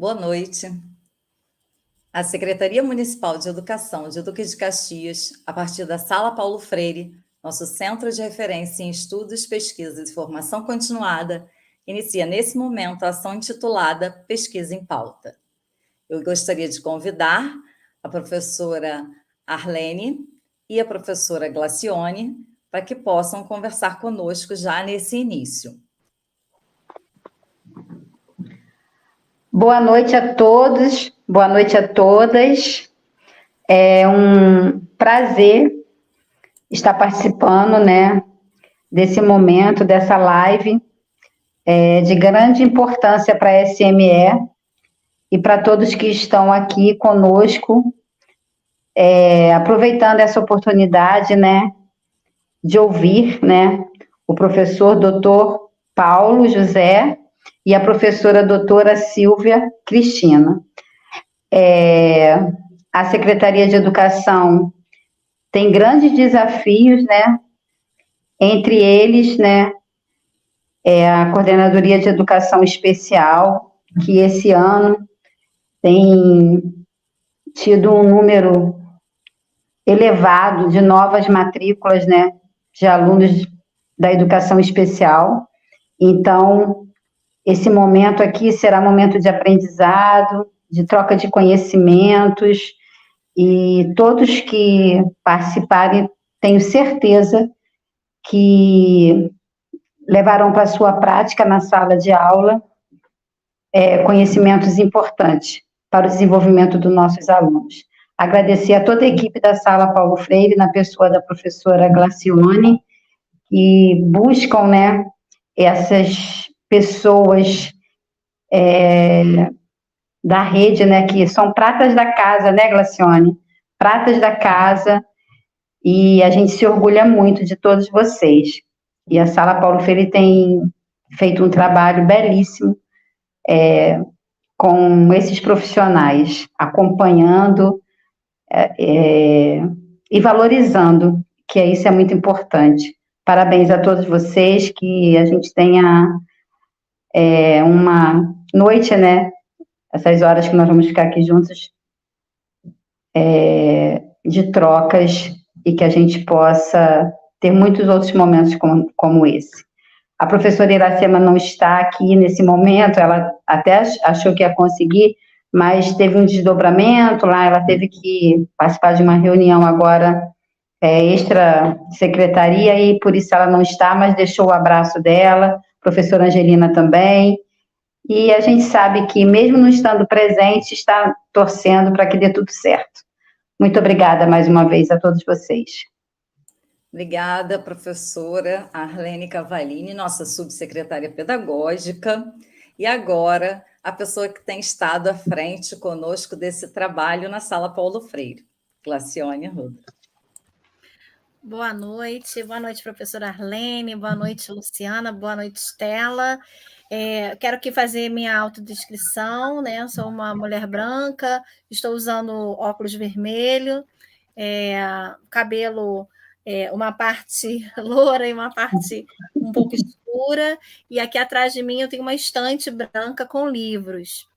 Boa noite. A Secretaria Municipal de Educação de Duque de Caxias, a partir da Sala Paulo Freire, nosso centro de referência em estudos, pesquisas e formação continuada, inicia nesse momento a ação intitulada Pesquisa em Pauta. Eu gostaria de convidar a professora Arlene e a professora Glacione para que possam conversar conosco já nesse início. Boa noite a todos, boa noite a todas. É um prazer estar participando, desse momento, dessa live de grande importância para a SME e para todos que estão aqui conosco, aproveitando essa oportunidade, de ouvir, o professor Dr. Paulo José e a professora doutora Silvia Cristina. A Secretaria de Educação tem grandes desafios, entre eles, a Coordenadoria de Educação Especial, que esse ano tem tido um número elevado de novas matrículas, de alunos da educação especial. Então, esse momento aqui será momento de aprendizado, de troca de conhecimentos, e todos que participarem, tenho certeza que levarão para a sua prática na sala de aula conhecimentos importantes para o desenvolvimento dos nossos alunos. Agradecer a toda a equipe da Sala Paulo Freire, na pessoa da professora Glacione, que buscam, essas pessoas da rede, que são pratas da casa, Glacione? Pratas da casa, e a gente se orgulha muito de todos vocês. E a Sala Paulo Freire tem feito um trabalho belíssimo com esses profissionais, acompanhando e valorizando, que isso é muito importante. Parabéns a todos vocês, que a gente tenha uma noite, essas horas que nós vamos ficar aqui juntos, de trocas, e que a gente possa ter muitos outros momentos como esse. A professora Iracema não está aqui nesse momento, ela até achou que ia conseguir, mas teve um desdobramento lá, ela teve que participar de uma reunião agora extra-secretaria, e por isso ela não está, mas deixou o abraço dela, professora Angelina também, e a gente sabe que, mesmo não estando presente, está torcendo para que dê tudo certo. Muito obrigada mais uma vez a todos vocês. Obrigada, professora Arlene Cavallini, nossa subsecretária pedagógica, e agora a pessoa que tem estado à frente conosco desse trabalho na Sala Paulo Freire, Glacione Arruda. Boa noite, professora Arlene, boa noite, Luciana, boa noite, Estela. Quero aqui fazer minha autodescrição, Sou uma mulher branca, estou usando óculos vermelho, cabelo, uma parte loura e uma parte um pouco escura, e aqui atrás de mim eu tenho uma estante branca com livros.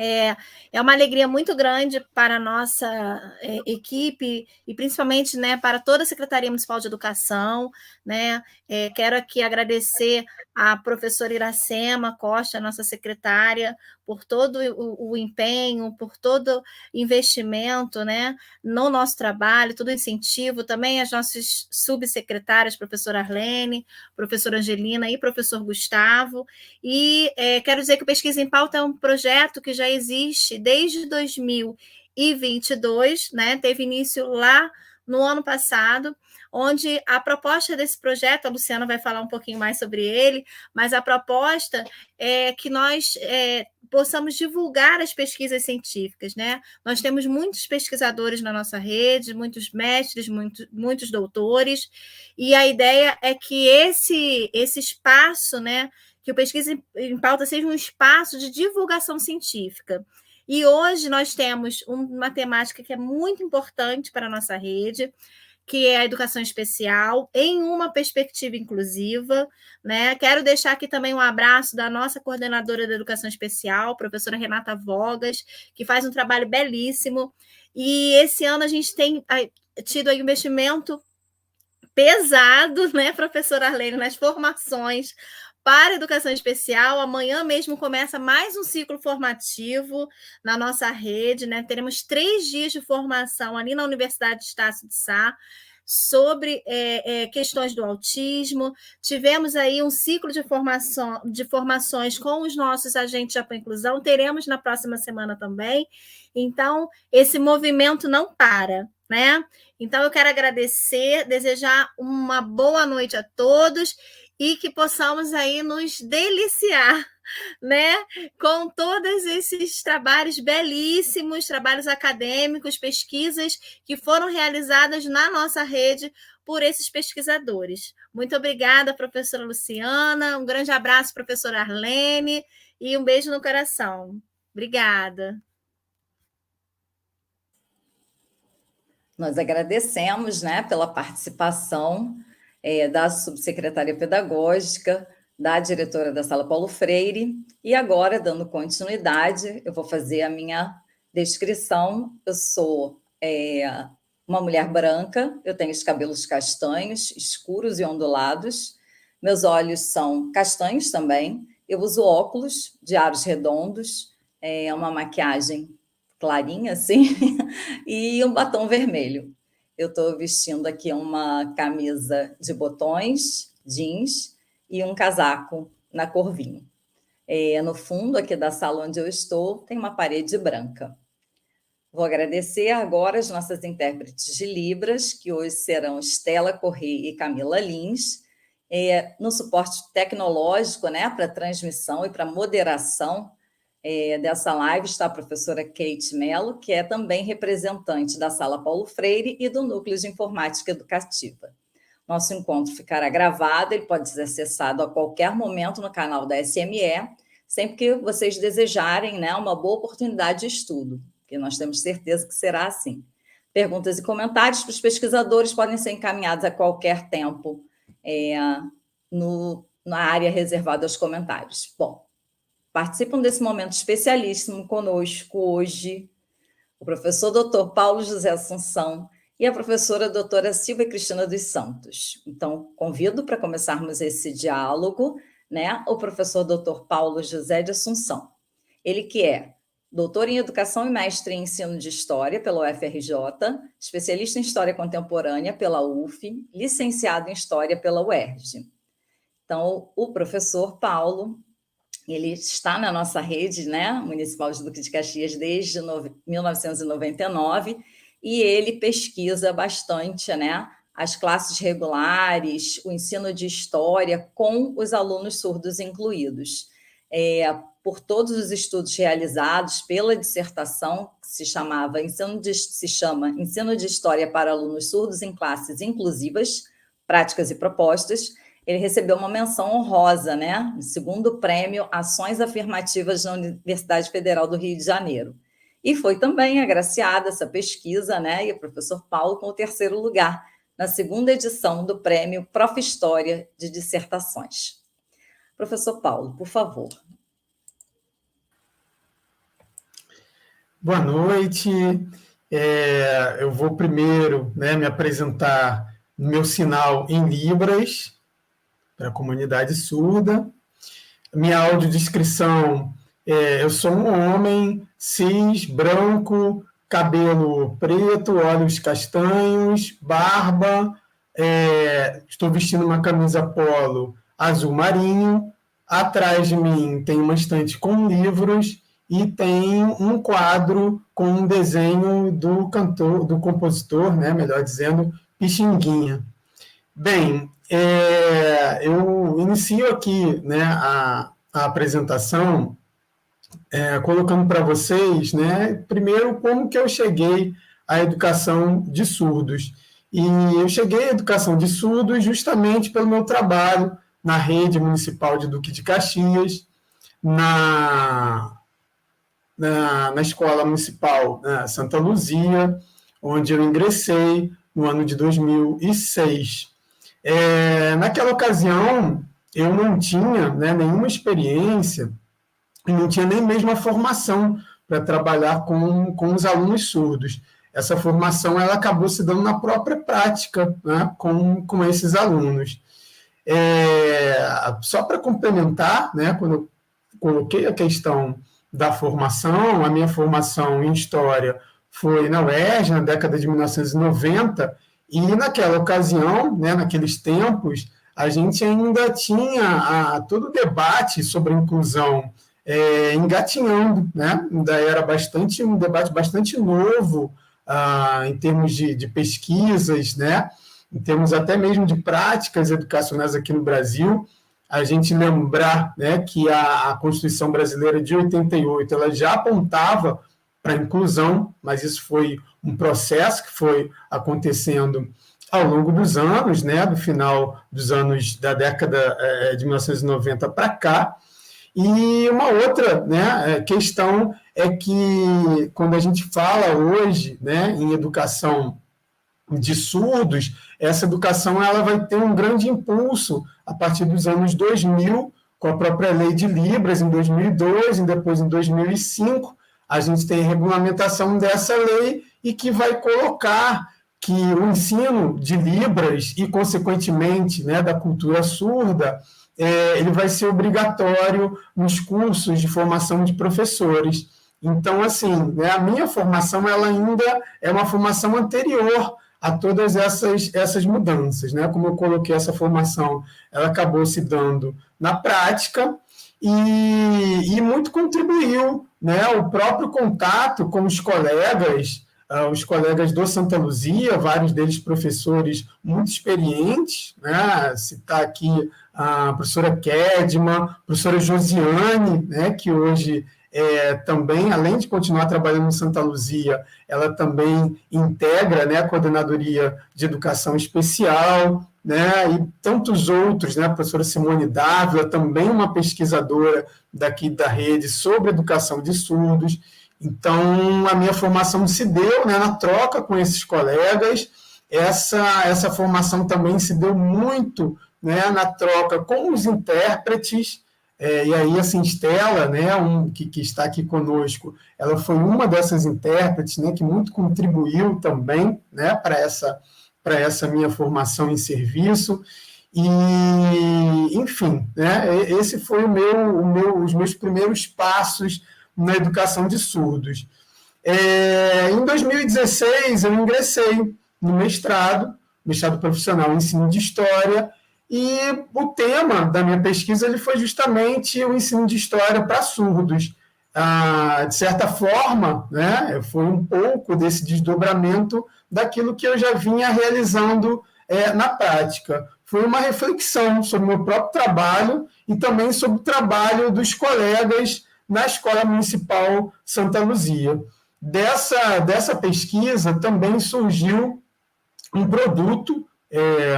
É uma alegria muito grande para a nossa equipe, e principalmente para toda a Secretaria Municipal de Educação. Quero aqui agradecer à professora Iracema Costa, nossa secretária, por todo o empenho, por todo investimento no nosso trabalho, todo incentivo, também as nossas subsecretárias, professora Arlene, professora Angelina e professor Gustavo. E quero dizer que o Pesquisa em Pauta é um projeto que já existe desde 2022, teve início lá no ano passado, onde a proposta desse projeto, a Luciana vai falar um pouquinho mais sobre ele, mas a proposta é que nós possamos divulgar as pesquisas científicas. Nós temos muitos pesquisadores na nossa rede, muitos mestres, muitos doutores, e a ideia é que esse espaço, que o Pesquisa em Pauta seja um espaço de divulgação científica. E hoje nós temos uma temática que é muito importante para a nossa rede, que é a educação especial, em uma perspectiva inclusiva, né? Quero deixar aqui também um abraço da nossa coordenadora da educação especial, professora Renata Vogas, que faz um trabalho belíssimo. E esse ano a gente tem tido aí um investimento pesado, né, professora Arlene, nas formações para educação especial. Amanhã mesmo começa mais um ciclo formativo na nossa rede, né? Teremos 3 dias de formação ali na Universidade de Estácio de Sá sobre questões do autismo. Tivemos aí um ciclo de formações com os nossos agentes de apoio à inclusão. Teremos na próxima semana também. Então, esse movimento não para, né? Então, eu quero agradecer, desejar uma boa noite a todos e que possamos aí nos deliciar, né, com todos esses trabalhos belíssimos, trabalhos acadêmicos, pesquisas que foram realizadas na nossa rede por esses pesquisadores. Muito obrigada, professora Luciana, um grande abraço, professora Arlene, e um beijo no coração. Obrigada. Nós agradecemos, né, pela participação da subsecretaria pedagógica, da diretora da Sala Paulo Freire, e agora, dando continuidade, eu vou fazer a minha descrição. Eu sou uma mulher branca, eu tenho os cabelos castanhos, escuros e ondulados, meus olhos são castanhos também, eu uso óculos de aros redondos, uma maquiagem clarinha, assim, e um batom vermelho. Eu estou vestindo aqui uma camisa de botões, jeans, e um casaco na cor vinho. No fundo aqui da sala onde eu estou, tem uma parede branca. Vou agradecer agora as nossas intérpretes de Libras, que hoje serão Estela Correia e Camila Lins, no suporte tecnológico, né, para transmissão e para moderação dessa live está a professora Kate Mello, que é também representante da Sala Paulo Freire e do Núcleo de Informática Educativa. Nosso encontro ficará gravado, ele pode ser acessado a qualquer momento no canal da SME, sempre que vocês desejarem, né, uma boa oportunidade de estudo, que nós temos certeza que será assim. Perguntas e comentários para os pesquisadores podem ser encaminhados a qualquer tempo na área reservada aos comentários. Bom, participam desse momento especialíssimo conosco hoje o professor Dr. Paulo José Assunção e a professora doutora Silvia Cristina dos Santos. Então, convido para começarmos esse diálogo, né, o professor Dr. Paulo José de Assunção. Ele que é doutor em Educação e mestre em Ensino de História pela UFRJ, especialista em História Contemporânea pela UF, licenciado em História pela UERJ. Então, o professor Paulo, ele está na nossa rede, né, municipal de Duque de Caxias desde 1999, e ele pesquisa bastante, né, as classes regulares, o ensino de história com os alunos surdos incluídos. Por todos os estudos realizados pela dissertação, que se chama Ensino de História para Alunos Surdos em Classes Inclusivas, Práticas e Propostas, ele recebeu uma menção honrosa, né, no 2º prêmio Ações Afirmativas na Universidade Federal do Rio de Janeiro. E foi também agraciada essa pesquisa, né, e o professor Paulo com o 3º lugar, na 2ª edição do prêmio Prof. História de Dissertações. Professor Paulo, por favor. Boa noite. Eu vou primeiro, né, me apresentar no meu sinal em Libras, para a comunidade surda. Minha audiodescrição, eu sou um homem cis, branco, cabelo preto, olhos castanhos, barba, estou vestindo uma camisa polo azul marinho, atrás de mim tem uma estante com livros e tem um quadro com um desenho do compositor, né, melhor dizendo, Pixinguinha. Bem, eu inicio aqui, né, a apresentação colocando para vocês, né, primeiro, como que eu cheguei à educação de surdos. E eu cheguei à educação de surdos justamente pelo meu trabalho na rede municipal de Duque de Caxias, na Escola Municipal Santa Luzia, onde eu ingressei no ano de 2006. Naquela ocasião, eu não tinha, né, nenhuma experiência e não tinha nem mesmo a formação para trabalhar com os alunos surdos. Essa formação ela acabou se dando na própria prática, né, com esses alunos. Só para complementar, né, quando eu coloquei a questão da formação, a minha formação em História foi na UERJ, na década de 1990, e naquela ocasião, né, naqueles tempos, a gente ainda tinha todo o debate sobre a inclusão engatinhando, né? Ainda era um debate bastante novo em termos de pesquisas, né? Em termos até mesmo de práticas educacionais aqui no Brasil. A gente lembrar, né, que a Constituição Brasileira de 88 ela já apontava para a inclusão, mas isso foi um processo que foi acontecendo ao longo dos anos, né, do final dos anos da década de 1990 para cá. E uma outra, né, questão é que, quando a gente fala hoje, né, em educação de surdos, essa educação ela vai ter um grande impulso a partir dos anos 2000, com a própria lei de Libras, em 2002, e depois em 2005, a gente tem a regulamentação dessa lei e que vai colocar que o ensino de Libras e, consequentemente, né, da cultura surda, ele vai ser obrigatório nos cursos de formação de professores. Então, assim, né, a minha formação ela ainda é uma formação anterior a todas essas mudanças, né? Como eu coloquei, essa formação ela acabou se dando na prática e muito contribuiu, né? O próprio contato com os colegas do Santa Luzia, vários deles professores muito experientes, né? Citar aqui a professora Kedma, a professora Josiane, né? Que hoje também, além de continuar trabalhando no Santa Luzia, ela também integra, né, a Coordenadoria de Educação Especial, né, e tantos outros, né, a professora Simone Dávila, também uma pesquisadora daqui da rede sobre educação de surdos. Então, a minha formação se deu, né, na troca com esses colegas. Essa formação também se deu muito, né, na troca com os intérpretes. E aí, assim, Estela, né, que está aqui conosco, ela foi uma dessas intérpretes, né, que muito contribuiu também, né, para essa minha formação em serviço. E, enfim, né, esse foi os meus primeiros passos na educação de surdos. Em 2016, eu ingressei no mestrado profissional em ensino de História, e o tema da minha pesquisa ele foi justamente o ensino de história para surdos. De certa forma, né, foi um pouco desse desdobramento daquilo que eu já vinha realizando na prática. Foi uma reflexão sobre o meu próprio trabalho e também sobre o trabalho dos colegas na Escola Municipal Santa Luzia. Dessa pesquisa também surgiu um produto.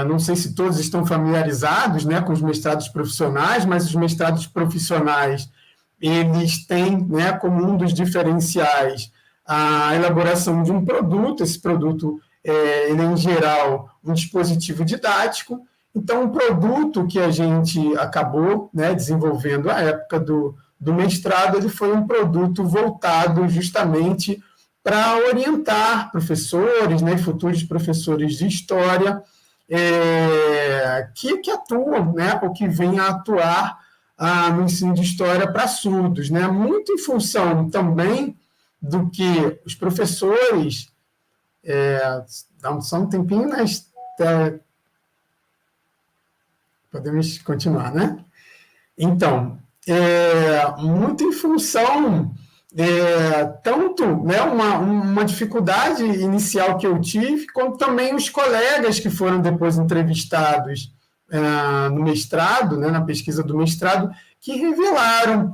Não sei se todos estão familiarizados, né, com os mestrados profissionais, mas os mestrados profissionais eles têm, né, como um dos diferenciais a elaboração de um produto. Esse produto ele é, em geral, um dispositivo didático. Então, o produto que a gente acabou, né, desenvolvendo à época do mestrado, ele foi um produto voltado justamente para orientar professores, né, futuros professores de história, que atuam, né, ou que vêm a atuar no ensino de história para surdos, né, muito em função também do que os professores... dá só um tempinho, né? Podemos continuar, né? Então, muito em função... tanto, né, uma dificuldade inicial que eu tive, como também os colegas que foram depois entrevistados no mestrado, né, na pesquisa do mestrado, que revelaram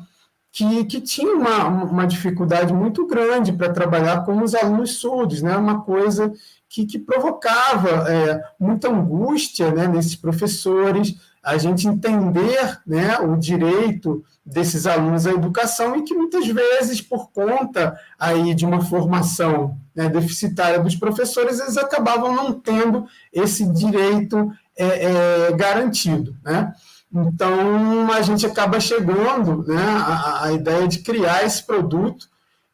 que tinha uma dificuldade muito grande para trabalhar com os alunos surdos, né, uma coisa que provocava muita angústia, né, nesses professores, a gente entender, né, o direito desses alunos à educação e que muitas vezes, por conta aí de uma formação, né, deficitária dos professores, eles acabavam não tendo esse direito garantido, né? Então, a gente acaba chegando, né, à ideia de criar esse produto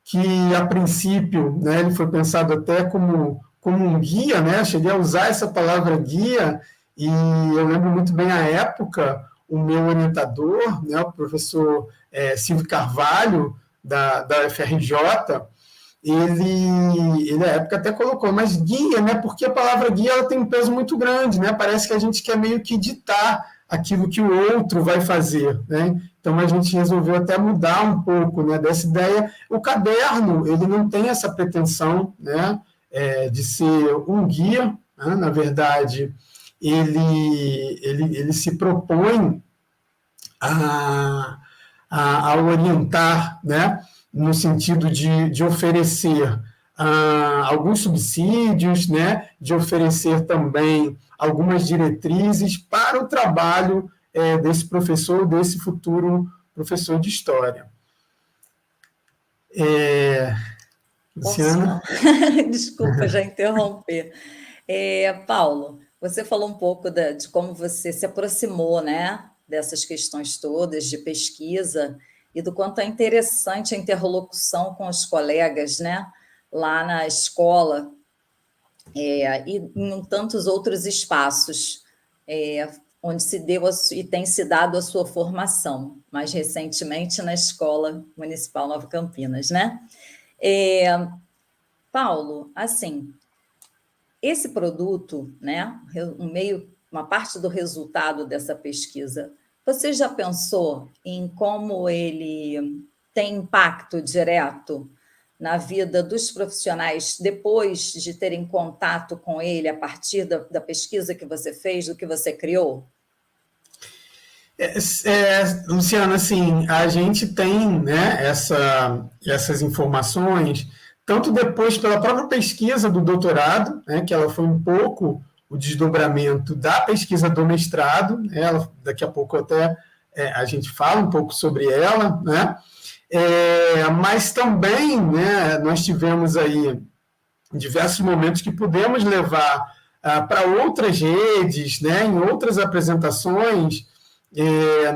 que, a princípio, né, ele foi pensado até como um guia, né? Cheguei a usar essa palavra guia, e eu lembro muito bem a época, o meu orientador, né, o professor Silvio Carvalho, da UFRJ, ele na época até colocou, mas guia, né, porque a palavra guia ela tem um peso muito grande, né? Parece que a gente quer meio que ditar aquilo que o outro vai fazer, né? Então, a gente resolveu até mudar um pouco, né, dessa ideia. O caderno, ele não tem essa pretensão, né, de ser um guia, né? Na verdade, ele se propõe a orientar, né, no sentido de oferecer alguns subsídios, né, de oferecer também algumas diretrizes para o trabalho desse professor, desse futuro professor de história. Luciana? Desculpa já interromper. Paulo, você falou um pouco de como você se aproximou, né, dessas questões todas de pesquisa e do quanto é interessante a interlocução com os colegas, né, lá na escola e em tantos outros espaços onde se deu e tem se dado a sua formação, mais recentemente na Escola Municipal Nova Campinas, né? Paulo, assim, esse produto, né, uma parte do resultado dessa pesquisa, você já pensou em como ele tem impacto direto na vida dos profissionais depois de terem contato com ele a partir da pesquisa que você fez, do que você criou? Luciana, assim, a gente tem, né, essas informações, tanto depois pela própria pesquisa do doutorado, né, que ela foi um pouco o desdobramento da pesquisa do mestrado, né, daqui a pouco até a gente fala um pouco sobre ela, né, mas também, né, nós tivemos aí diversos momentos que pudemos levar para outras redes, né, em outras apresentações.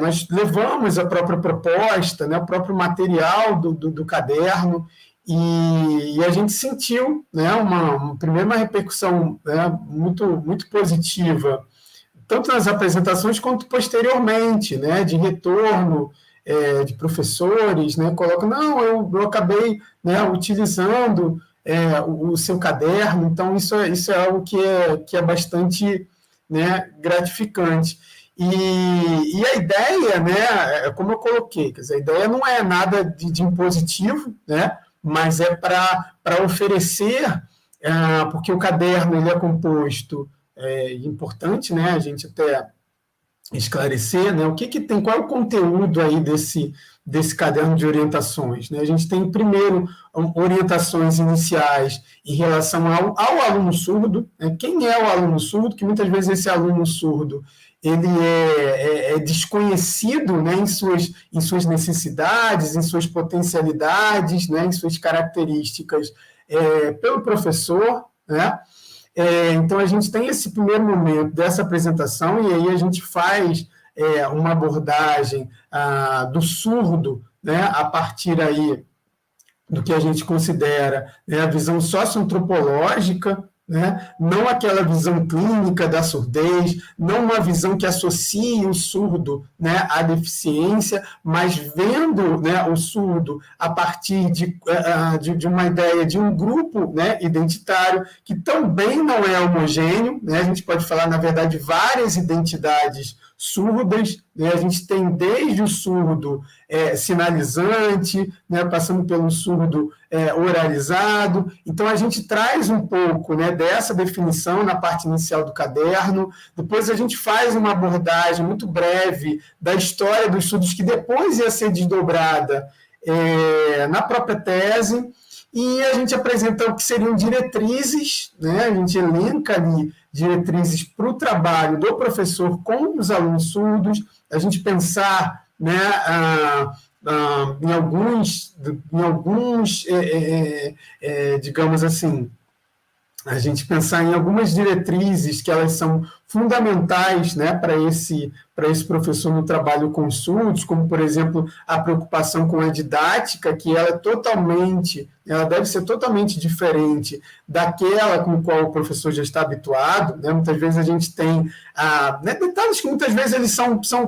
Nós levamos a própria proposta, né, o próprio material do caderno, e a gente sentiu, né, primeiro uma repercussão, né, muito, muito positiva, tanto nas apresentações quanto posteriormente, né, de retorno de professores, né, colocam, não, eu acabei, né, utilizando o seu caderno, então isso é algo que é bastante, né, gratificante. E a ideia, né, como eu coloquei, quer dizer, a ideia não é nada de impositivo, né, mas é para oferecer, porque o caderno ele é composto, importante, né, a gente até esclarecer, né, o que tem, qual é o conteúdo aí desse caderno de orientações, né? A gente tem, primeiro, orientações iniciais em relação ao aluno surdo, né? Quem é o aluno surdo? Que muitas vezes esse aluno surdo ele é desconhecido, né, em suas necessidades, em suas potencialidades, né, em suas características pelo professor, né? Então, a gente tem esse primeiro momento dessa apresentação, e aí a gente faz uma abordagem do surdo, né, a partir aí do que a gente considera, né, a visão socioantropológica, né, não aquela visão clínica da surdez, não uma visão que associe o surdo, né, à deficiência, mas vendo, né, o surdo a partir de uma ideia de um grupo, né, identitário, que também não é homogêneo, né, a gente pode falar, na verdade, várias identidades surdas, né, a gente tem desde o surdo sinalizante, né, passando pelo surdo oralizado. Então, a gente traz um pouco, né, dessa definição na parte inicial do caderno, depois a gente faz uma abordagem muito breve da história dos surdos, que depois ia ser desdobrada na própria tese, e a gente apresenta o que seriam diretrizes, né? A gente elenca ali diretrizes para o trabalho do professor com os alunos surdos, a gente pensar, né, em alguns digamos assim, a gente pensar em algumas diretrizes que elas são fundamentais, né, para esse professor no trabalho com surdos, como, por exemplo, a preocupação com a didática, que ela deve ser totalmente diferente daquela com a qual o professor já está habituado, né? Muitas vezes a gente tem né, detalhes que muitas vezes eles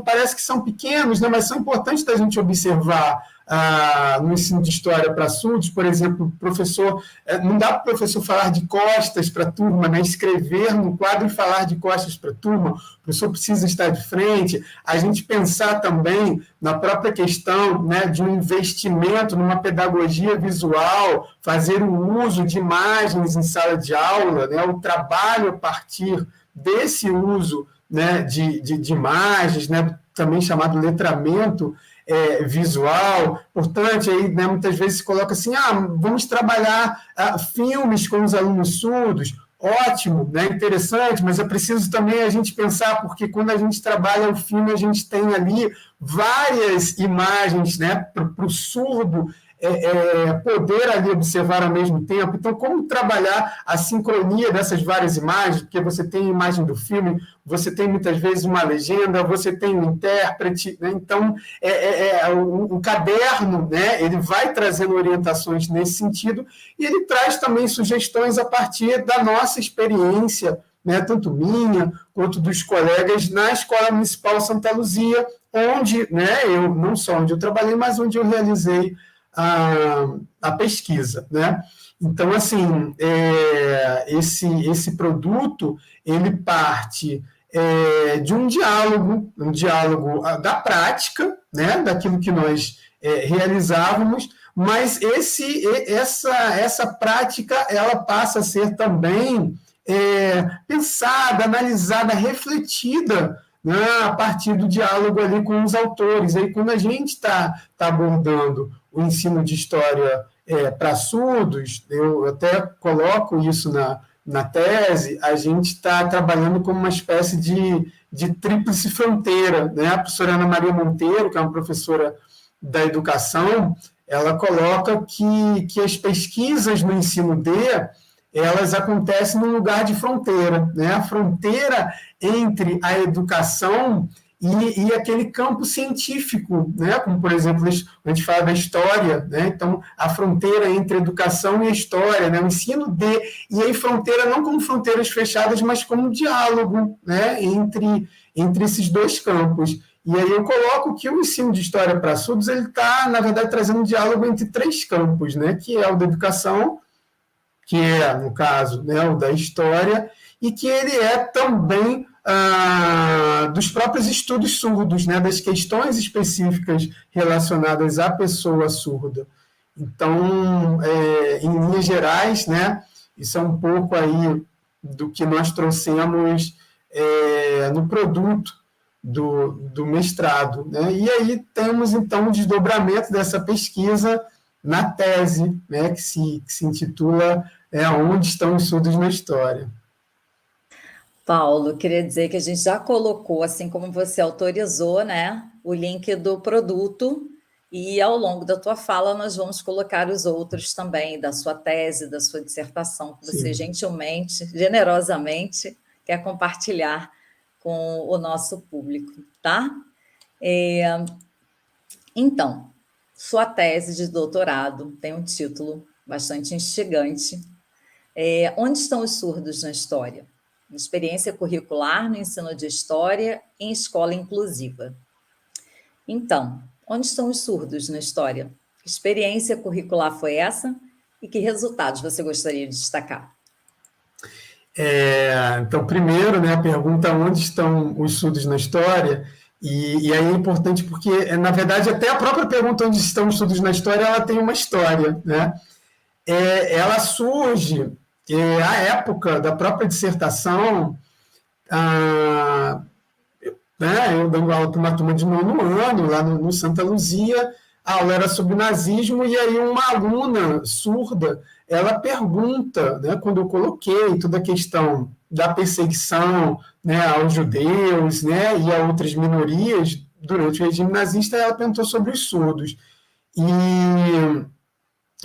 parece que são pequenos, né, mas são importantes da gente observar no ensino de história para surdos. Por exemplo, professor, não dá para o professor falar de costas para a turma, né, escrever no quadro e falar de costas para a turma, o professor precisa estar de frente. A gente pensar também na própria questão, né, de um investimento numa pedagogia visual, fazer o uso de imagens em sala de aula, né, o trabalho a partir desse uso, né, de imagens, né, também chamado letramento visual. Portanto, aí, né, muitas vezes se coloca assim, vamos trabalhar filmes com os alunos surdos. Ótimo, né, interessante, mas é preciso também a gente pensar, porque quando a gente trabalha o filme, a gente tem ali várias imagens, né, para o surdo poder ali observar ao mesmo tempo. Então, como trabalhar a sincronia dessas várias imagens? Porque você tem a imagem do filme, você tem muitas vezes uma legenda, você tem um intérprete, né? Então, o caderno, né, ele vai trazendo orientações nesse sentido, e ele traz também sugestões a partir da nossa experiência, né, tanto minha quanto dos colegas na Escola Municipal Santa Luzia, onde, né, não só onde eu trabalhei, mas onde eu realizei a pesquisa, né? Então, assim, esse produto, ele parte de um diálogo da prática, né, daquilo que nós realizávamos, mas essa prática, ela passa a ser também pensada, analisada, refletida, né, a partir do diálogo ali com os autores. Aí, quando a gente está abordando o ensino de história para surdos, eu até coloco isso na tese, a gente está trabalhando como uma espécie de tríplice fronteira, né? A professora Ana Maria Monteiro, que é uma professora da educação, ela coloca que as pesquisas no ensino D, elas acontecem num lugar de fronteira, né? A fronteira entre a educação e aquele campo científico, né? Como, por exemplo, a gente fala da história, né? Então, a fronteira entre a educação e a história, né? O ensino e aí fronteira não como fronteiras fechadas, mas como um diálogo, né? entre esses dois campos. E aí eu coloco que o ensino de história para surdos, ele está, na verdade, trazendo um diálogo entre três campos, né? Que é o da educação, que é, no caso, né, o da história, e que ele é também dos próprios estudos surdos, né, das questões específicas relacionadas à pessoa surda. Então, em linhas gerais, né, isso é um pouco aí do que nós trouxemos no produto do mestrado, né? E aí temos, então, o desdobramento dessa pesquisa na tese, né, que se intitula Onde estão os surdos na história. Paulo, queria dizer que a gente já colocou, assim como você autorizou, né, o link do produto, e ao longo da tua fala nós vamos colocar os outros também, da sua tese, da sua dissertação, que você gentilmente, generosamente, quer compartilhar com o nosso público, tá? Então, sua tese de doutorado tem um título bastante instigante. Onde estão os surdos na história? Experiência curricular no ensino de história em escola inclusiva. Então, onde estão os surdos na história? Que experiência curricular foi essa? E que resultados você gostaria de destacar? Então, primeiro, né, a pergunta onde estão os surdos na história, e aí é importante porque, na verdade, até a própria pergunta onde estão os surdos na história, ela tem uma história, né? Ela surge à época da própria dissertação, né, eu dando aula para uma turma de 9º ano, lá no Santa Luzia, a aula era sobre nazismo, e aí uma aluna surda, ela pergunta, né, quando eu coloquei toda a questão da perseguição, né, aos judeus, né, e a outras minorias durante o regime nazista, ela perguntou sobre os surdos.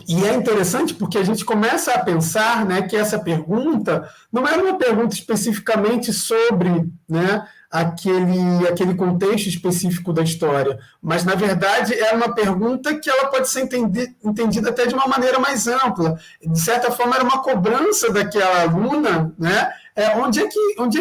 E é interessante porque a gente começa a pensar, né, que essa pergunta não era uma pergunta especificamente sobre, né, aquele contexto específico da história, mas, na verdade, é uma pergunta que ela pode ser entendida até de uma maneira mais ampla. De certa forma, era uma cobrança daquela aluna, né, onde é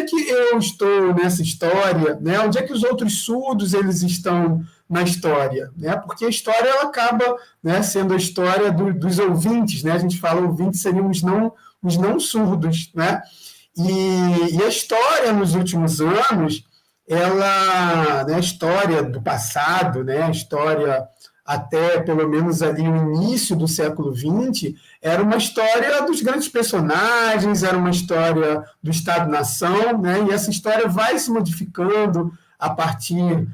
que eu estou nessa história, né, onde é que os outros surdos eles estão na história, né? Porque a história ela acaba, né, sendo a história dos ouvintes, né? A gente fala ouvintes seriam os não surdos, né? E a história nos últimos anos, ela, né, a história do passado, né, a história até pelo menos ali o início do século XX, era uma história dos grandes personagens, era uma história do Estado-nação, né? E essa história vai se modificando a partir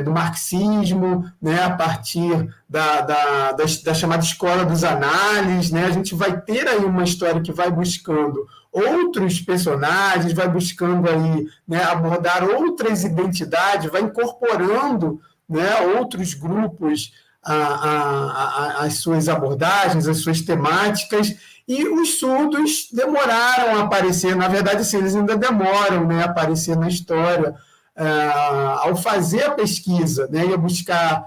do marxismo, né, a partir da chamada escola dos análises, né, a gente vai ter aí uma história que vai buscando outros personagens, vai buscando aí, né, abordar outras identidades, vai incorporando, né, outros grupos as suas abordagens, as suas temáticas, e os surdos demoraram a aparecer, na verdade, sim, eles ainda demoram, né, a aparecer na história. Ao fazer a pesquisa, né, e a buscar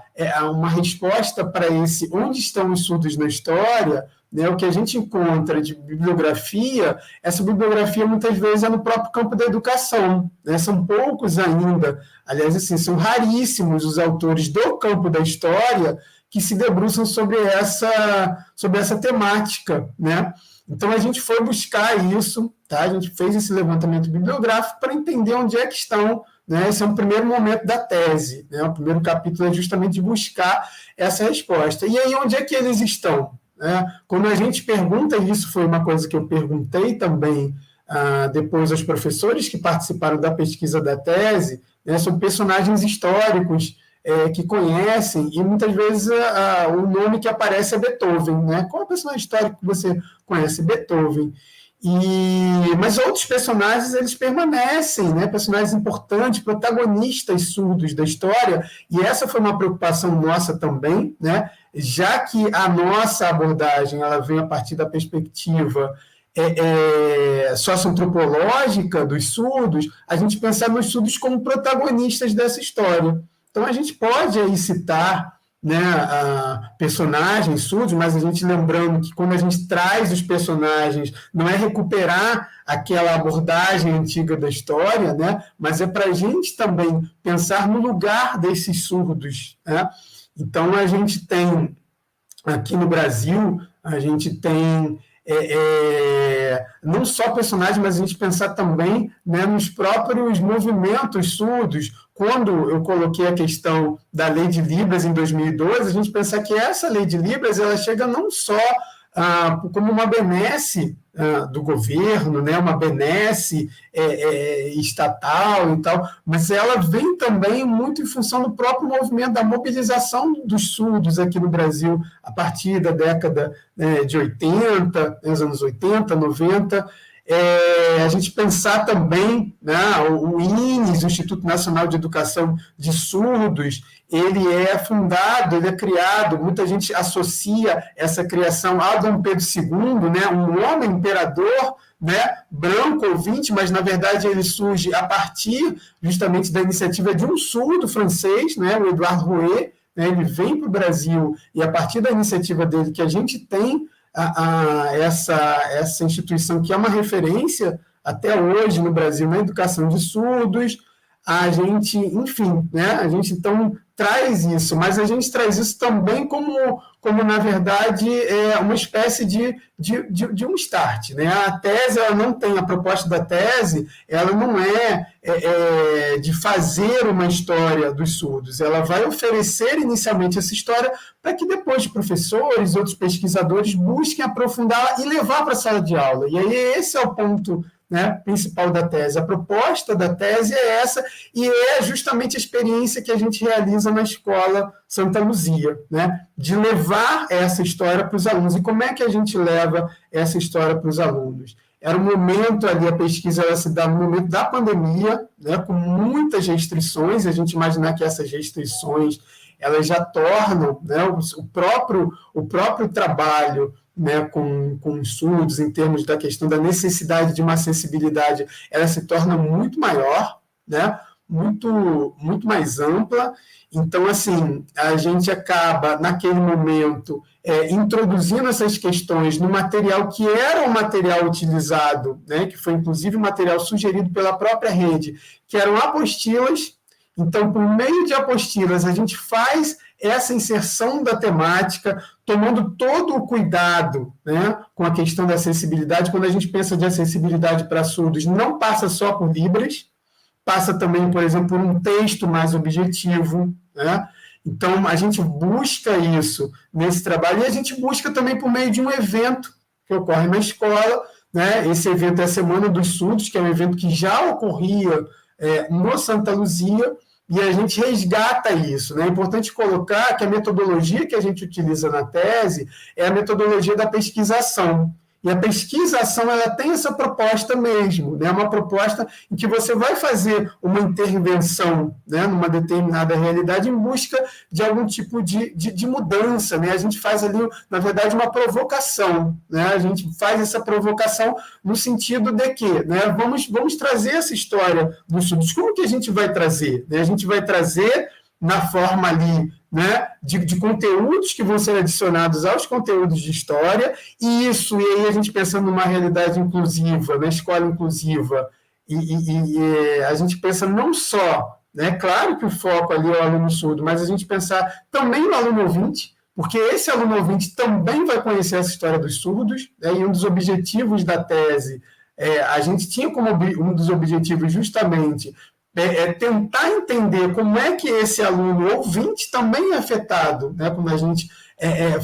uma resposta para esse onde estão os surdos na história, né, o que a gente encontra de bibliografia, essa bibliografia muitas vezes é no próprio campo da educação, né, são poucos ainda, aliás, assim, são raríssimos os autores do campo da história que se debruçam sobre essa temática, né? Então, a gente foi buscar isso, tá? A gente fez esse levantamento bibliográfico para entender onde é que estão, né? Esse é um primeiro momento da tese, né? O primeiro capítulo é justamente de buscar essa resposta. E aí, onde é que eles estão? Né? Quando a gente pergunta, e isso foi uma coisa que eu perguntei também depois aos professores que participaram da pesquisa da tese, né? São personagens históricos que conhecem, e muitas vezes o nome que aparece é Beethoven, né? Qual é o personagem histórico que você conhece? Beethoven. Mas outros personagens, eles permanecem, né? Personagens importantes, protagonistas surdos da história, e essa foi uma preocupação nossa também, né? Já que a nossa abordagem ela vem a partir da perspectiva socioantropológica dos surdos, a gente pensar nos surdos como protagonistas dessa história. Então, a gente pode aí citar, né, personagens surdos, mas a gente lembrando que quando a gente traz os personagens, não é recuperar aquela abordagem antiga da história, né, mas é para a gente também pensar no lugar desses surdos, né? Então, a gente tem, aqui no Brasil, a gente tem não só personagens, mas a gente pensar também, né, nos próprios movimentos surdos. Quando eu coloquei a questão da Lei de Libras em 2012, a gente pensar que essa Lei de Libras ela chega não só como uma benesse do governo, né, uma benesse estatal e tal, mas ela vem também muito em função do próprio movimento da mobilização dos surdos aqui no Brasil, a partir da década de 80, os anos 80, 90, a gente pensar também, né, o INES, o Instituto Nacional de Educação de Surdos, ele é fundado, ele é criado, muita gente associa essa criação a Dom Pedro II, né, um homem imperador, né, branco ouvinte, mas na verdade ele surge a partir justamente da iniciativa de um surdo francês, né, o Edouard Rouet, né, ele vem para o Brasil e a partir da iniciativa dele que a gente tem essa instituição que é uma referência até hoje no Brasil na educação de surdos, a gente, enfim, né, a gente então traz isso, mas a gente traz isso também como na verdade, uma espécie de um start, né? A tese, ela não tem, a proposta da tese, ela não é de fazer uma história dos surdos, ela vai oferecer inicialmente essa história para que depois professores, outros pesquisadores busquem aprofundá-la e levar para a sala de aula. E aí esse é o ponto né, principal da tese. A proposta da tese é essa, e é justamente a experiência que a gente realiza na Escola Santa Luzia, né, de levar essa história para os alunos. E como é que a gente leva essa história para os alunos? Era um momento ali, a pesquisa ela se dá no momento da pandemia, né, com muitas restrições, a gente imaginar que essas restrições elas já tornam, né, o próprio trabalho, né, com os surdos, em termos da questão da necessidade de uma acessibilidade, ela se torna muito maior, né, muito mais ampla. Então, assim, a gente acaba, naquele momento, introduzindo essas questões no material que era o material utilizado, né, que foi, inclusive, o material sugerido pela própria rede, que eram apostilas. Então, por meio de apostilas, a gente faz essa inserção da temática, tomando todo o cuidado, né, com a questão da acessibilidade. Quando a gente pensa de acessibilidade para surdos, não passa só por Libras, passa também, por exemplo, por um texto mais objetivo, né? Então, a gente busca isso nesse trabalho, e a gente busca também por meio de um evento que ocorre na escola, né? Esse evento é a Semana dos Surdos, que é um evento que já ocorria no Santa Luzia, e a gente resgata isso, né? É importante colocar que a metodologia que a gente utiliza na tese é a metodologia da pesquisação. E a pesquisação ela tem essa proposta mesmo, né? Uma proposta em que você vai fazer uma intervenção, né, numa determinada realidade em busca de algum tipo de mudança, né? A gente faz ali, na verdade, uma provocação, né? A gente faz essa provocação no sentido de que, né, vamos trazer essa história dos surdos. Como que a gente vai trazer? Né? A gente vai trazer na forma ali, né, de conteúdos que vão ser adicionados aos conteúdos de história, e aí a gente pensando numa realidade inclusiva, na escola inclusiva, e a gente pensa não só, né, claro que o foco ali é o aluno surdo, mas a gente pensar também no aluno ouvinte, porque esse aluno ouvinte também vai conhecer essa história dos surdos, né, e um dos objetivos da tese, a gente tinha como um dos objetivos justamente tentar entender como é que esse aluno ouvinte também é afetado, né, quando a gente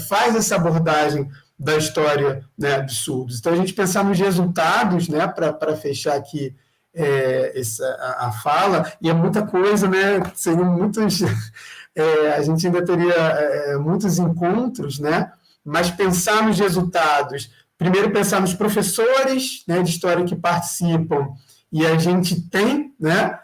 faz essa abordagem da história, né, dos surdos. Então, a gente pensar nos resultados, né, para fechar aqui a fala, e é muita coisa, né, seriam muitos... a gente ainda teria muitos encontros, né, mas pensar nos resultados, primeiro pensar nos professores, né, de história que participam, e a gente tem, né,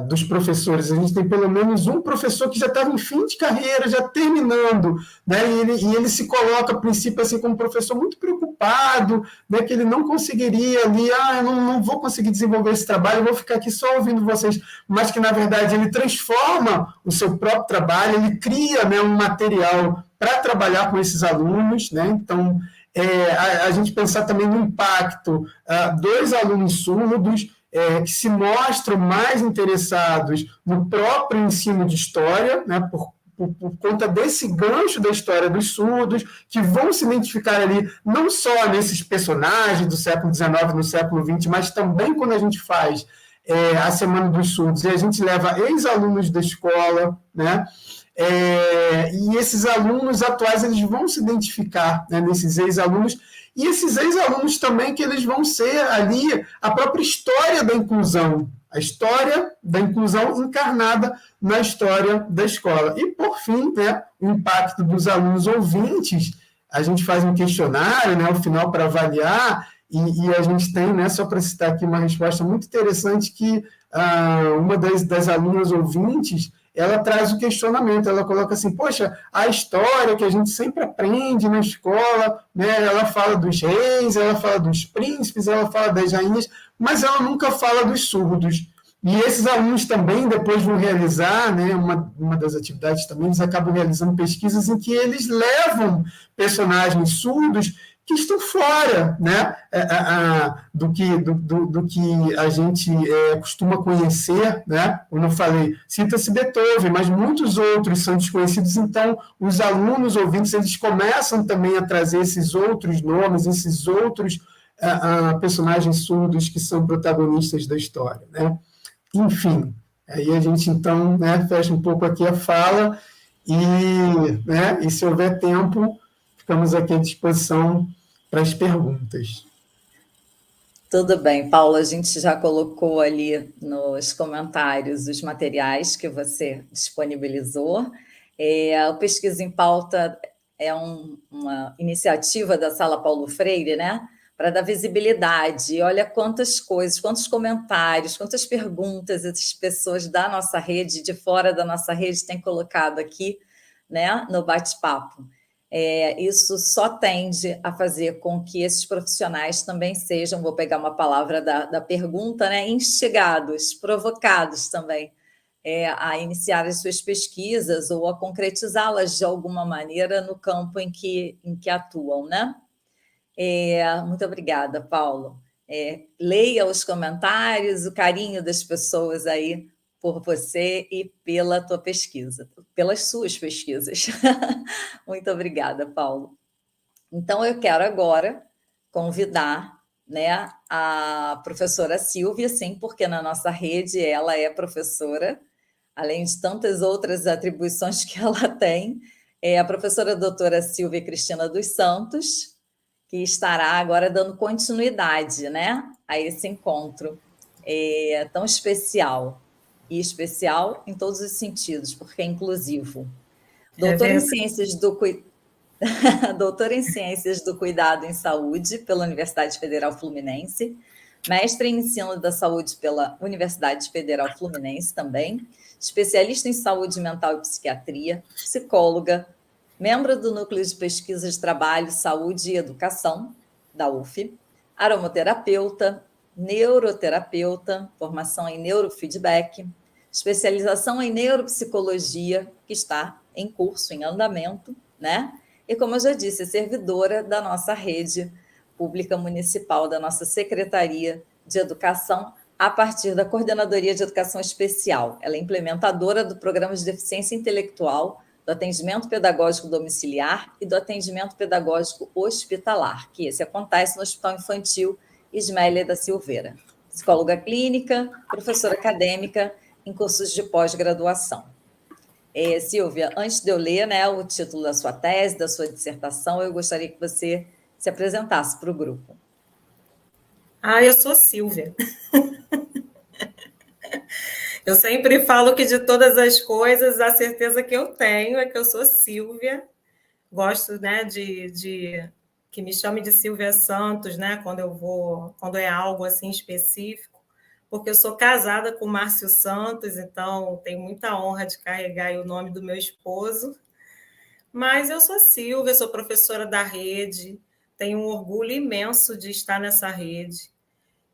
dos professores, a gente tem pelo menos um professor que já estava em fim de carreira, já terminando, né, e ele se coloca, a princípio, assim, como professor muito preocupado, né, que ele não conseguiria ali, eu não vou conseguir desenvolver esse trabalho, eu vou ficar aqui só ouvindo vocês, mas que, na verdade, ele transforma o seu próprio trabalho, ele cria, né, um material para trabalhar com esses alunos, né, então, a gente pensar também no impacto dos alunos surdos, que se mostram mais interessados no próprio ensino de história, né, por conta desse gancho da história dos surdos, que vão se identificar ali não só nesses personagens do século XIX, no século XX, mas também quando a gente faz a Semana dos Surdos, e a gente leva ex-alunos da escola, né, e esses alunos atuais eles vão se identificar, né, nesses ex-alunos, e esses ex-alunos também que eles vão ser ali a própria história da inclusão, a história da inclusão encarnada na história da escola. E, por fim, né, o impacto dos alunos ouvintes, a gente faz um questionário, né, ao final, para avaliar, e a gente tem, né, só para citar aqui uma resposta muito interessante, que uma das alunas ouvintes, ela traz o questionamento, ela coloca assim, poxa, a história que a gente sempre aprende na escola, né, ela fala dos reis, ela fala dos príncipes, ela fala das rainhas, mas ela nunca fala dos surdos. E esses alunos também depois vão realizar, né, uma das atividades também, eles acabam realizando pesquisas em que eles levam personagens surdos que estão fora, né, do que a gente costuma conhecer, né? Como eu falei, cita-se Beethoven, mas muitos outros são desconhecidos, então os alunos ouvintes, eles começam também a trazer esses outros nomes, esses outros personagens surdos que são protagonistas da história, né? Enfim, aí a gente então, né, fecha um pouco aqui a fala e se houver tempo, ficamos aqui à disposição para as perguntas. Tudo bem, Paulo, a gente já colocou ali nos comentários os materiais que você disponibilizou. O Pesquisa em Pauta é uma iniciativa da Sala Paulo Freire, né? Para dar visibilidade. E olha quantas coisas, quantos comentários, quantas perguntas as pessoas da nossa rede, de fora da nossa rede, têm colocado aqui, né, no bate-papo. Isso só tende a fazer com que esses profissionais também sejam, vou pegar uma palavra da pergunta, né, instigados, provocados também a iniciar as suas pesquisas ou a concretizá-las de alguma maneira no campo em que atuam, né? Muito obrigada, Paulo. Leia os comentários, o carinho das pessoas aí por você e pela tua pesquisa, pelas suas pesquisas. Muito obrigada, Paulo. Então, eu quero agora convidar, né, a professora Silvia, sim, porque na nossa rede ela é professora, além de tantas outras atribuições que ela tem, é a professora doutora Silvia Cristina dos Santos, que estará agora dando continuidade, né, a esse encontro tão especial, e especial em todos os sentidos, porque é inclusivo. Doutora em Ciências doutora em Ciências do Cuidado em Saúde pela Universidade Federal Fluminense, mestre em Ensino da Saúde pela Universidade Federal Fluminense também, especialista em saúde mental e psiquiatria, psicóloga, membro do Núcleo de Pesquisa de Trabalho, Saúde e Educação, da UF, aromaterapeuta, neuroterapeuta, formação em neurofeedback, especialização em neuropsicologia, que está em curso, em andamento, né? E, como eu já disse, servidora da nossa rede pública municipal, da nossa Secretaria de Educação, a partir da Coordenadoria de Educação Especial. Ela é implementadora do Programa de Deficiência Intelectual, do atendimento pedagógico domiciliar e do atendimento pedagógico hospitalar, que esse acontece no Hospital Infantil Ismélia da Silveira. Psicóloga clínica, professora acadêmica em cursos de pós-graduação. Silvia, antes de eu ler, né, o título da sua tese, da sua dissertação, eu gostaria que você se apresentasse para o grupo. Eu sou Silvia. Eu sempre falo que de todas as coisas, a certeza que eu tenho é que eu sou Silvia. Gosto, né, de que me chame de Silvia Santos, né, quando é algo assim específico, porque eu sou casada com Márcio Santos, então tenho muita honra de carregar o nome do meu esposo. Mas eu sou Silvia, sou professora da rede, tenho um orgulho imenso de estar nessa rede.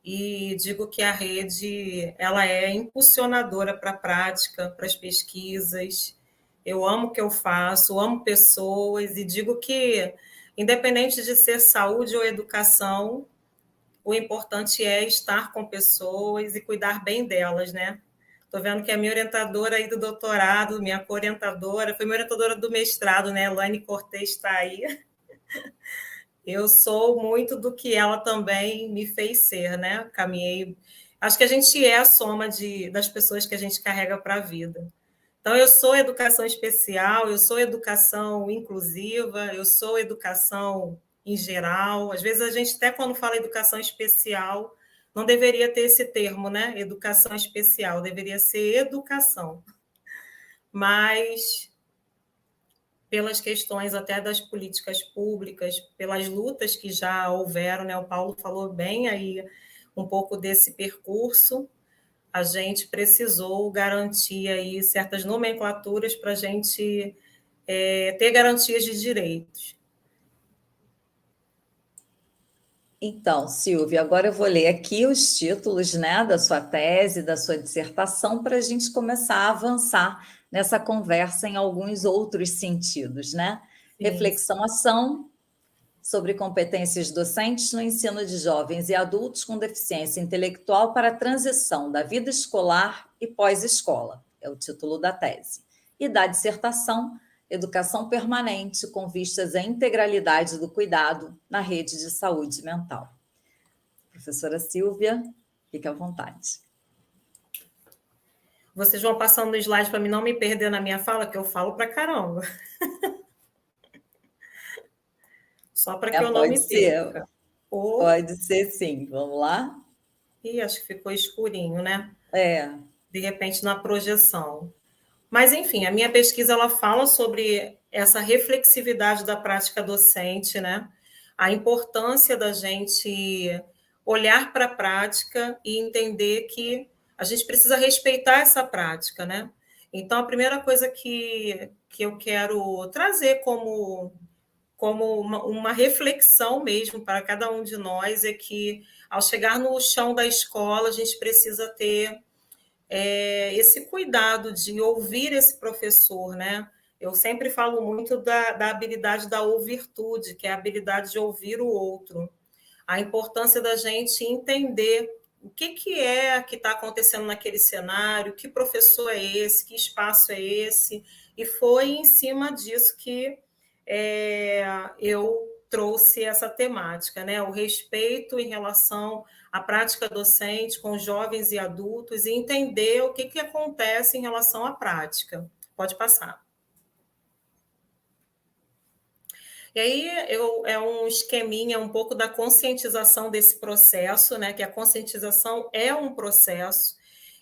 E digo que a rede ela é impulsionadora para a prática, para as pesquisas. Eu amo o que eu faço, amo pessoas e digo que, independente de ser saúde ou educação, o importante é estar com pessoas e cuidar bem delas, né? Estou vendo que a minha orientadora aí do doutorado, minha co-orientadora, foi minha orientadora do mestrado, né? Elaine Cortez está aí. Eu sou muito do que ela também me fez ser, né? Caminhei. Acho que a gente é a soma das pessoas que a gente carrega para a vida. Então, eu sou educação especial, eu sou educação inclusiva, eu sou educação em geral. Às vezes, a gente, até quando fala educação especial, não deveria ter esse termo, né? Educação especial, deveria ser educação. Mas pelas questões até das políticas públicas, pelas lutas que já houveram, né? O Paulo falou bem aí um pouco desse percurso, a gente precisou garantir aí certas nomenclaturas para a gente ter garantias de direitos. Então, Silvia, agora eu vou ler aqui os títulos, né, da sua tese, da sua dissertação, para a gente começar a avançar nessa conversa em alguns outros sentidos, né? Sim. Reflexão-ação sobre competências docentes no ensino de jovens e adultos com deficiência intelectual para a transição da vida escolar e pós-escola, é o título da tese. E da dissertação, Educação Permanente com vistas à integralidade do cuidado na rede de saúde mental. Professora Silvia, fique à vontade. Vocês vão passando no slide para mim não me perder na minha fala, que eu falo para caramba. Só para que eu não me perca. Pode ser sim. Vamos lá? Ih, acho que ficou escurinho, né? É. De repente, na projeção. Mas, enfim, a minha pesquisa ela fala sobre essa reflexividade da prática docente, né? A importância da gente olhar para a prática e entender que a gente precisa respeitar essa prática, né? Então, a primeira coisa que eu quero trazer como uma reflexão mesmo para cada um de nós é que, ao chegar no chão da escola, a gente precisa ter esse cuidado de ouvir esse professor, né? Eu sempre falo muito da habilidade da ouvirtude, que é a habilidade de ouvir o outro. A importância da gente entender o que é que está acontecendo naquele cenário, que professor é esse, que espaço é esse, e foi em cima disso que eu trouxe essa temática, né? O respeito em relação à prática docente com jovens e adultos e entender o que acontece em relação à prática. Pode passar. E aí é um esqueminha um pouco da conscientização desse processo, né? Que a conscientização é um processo.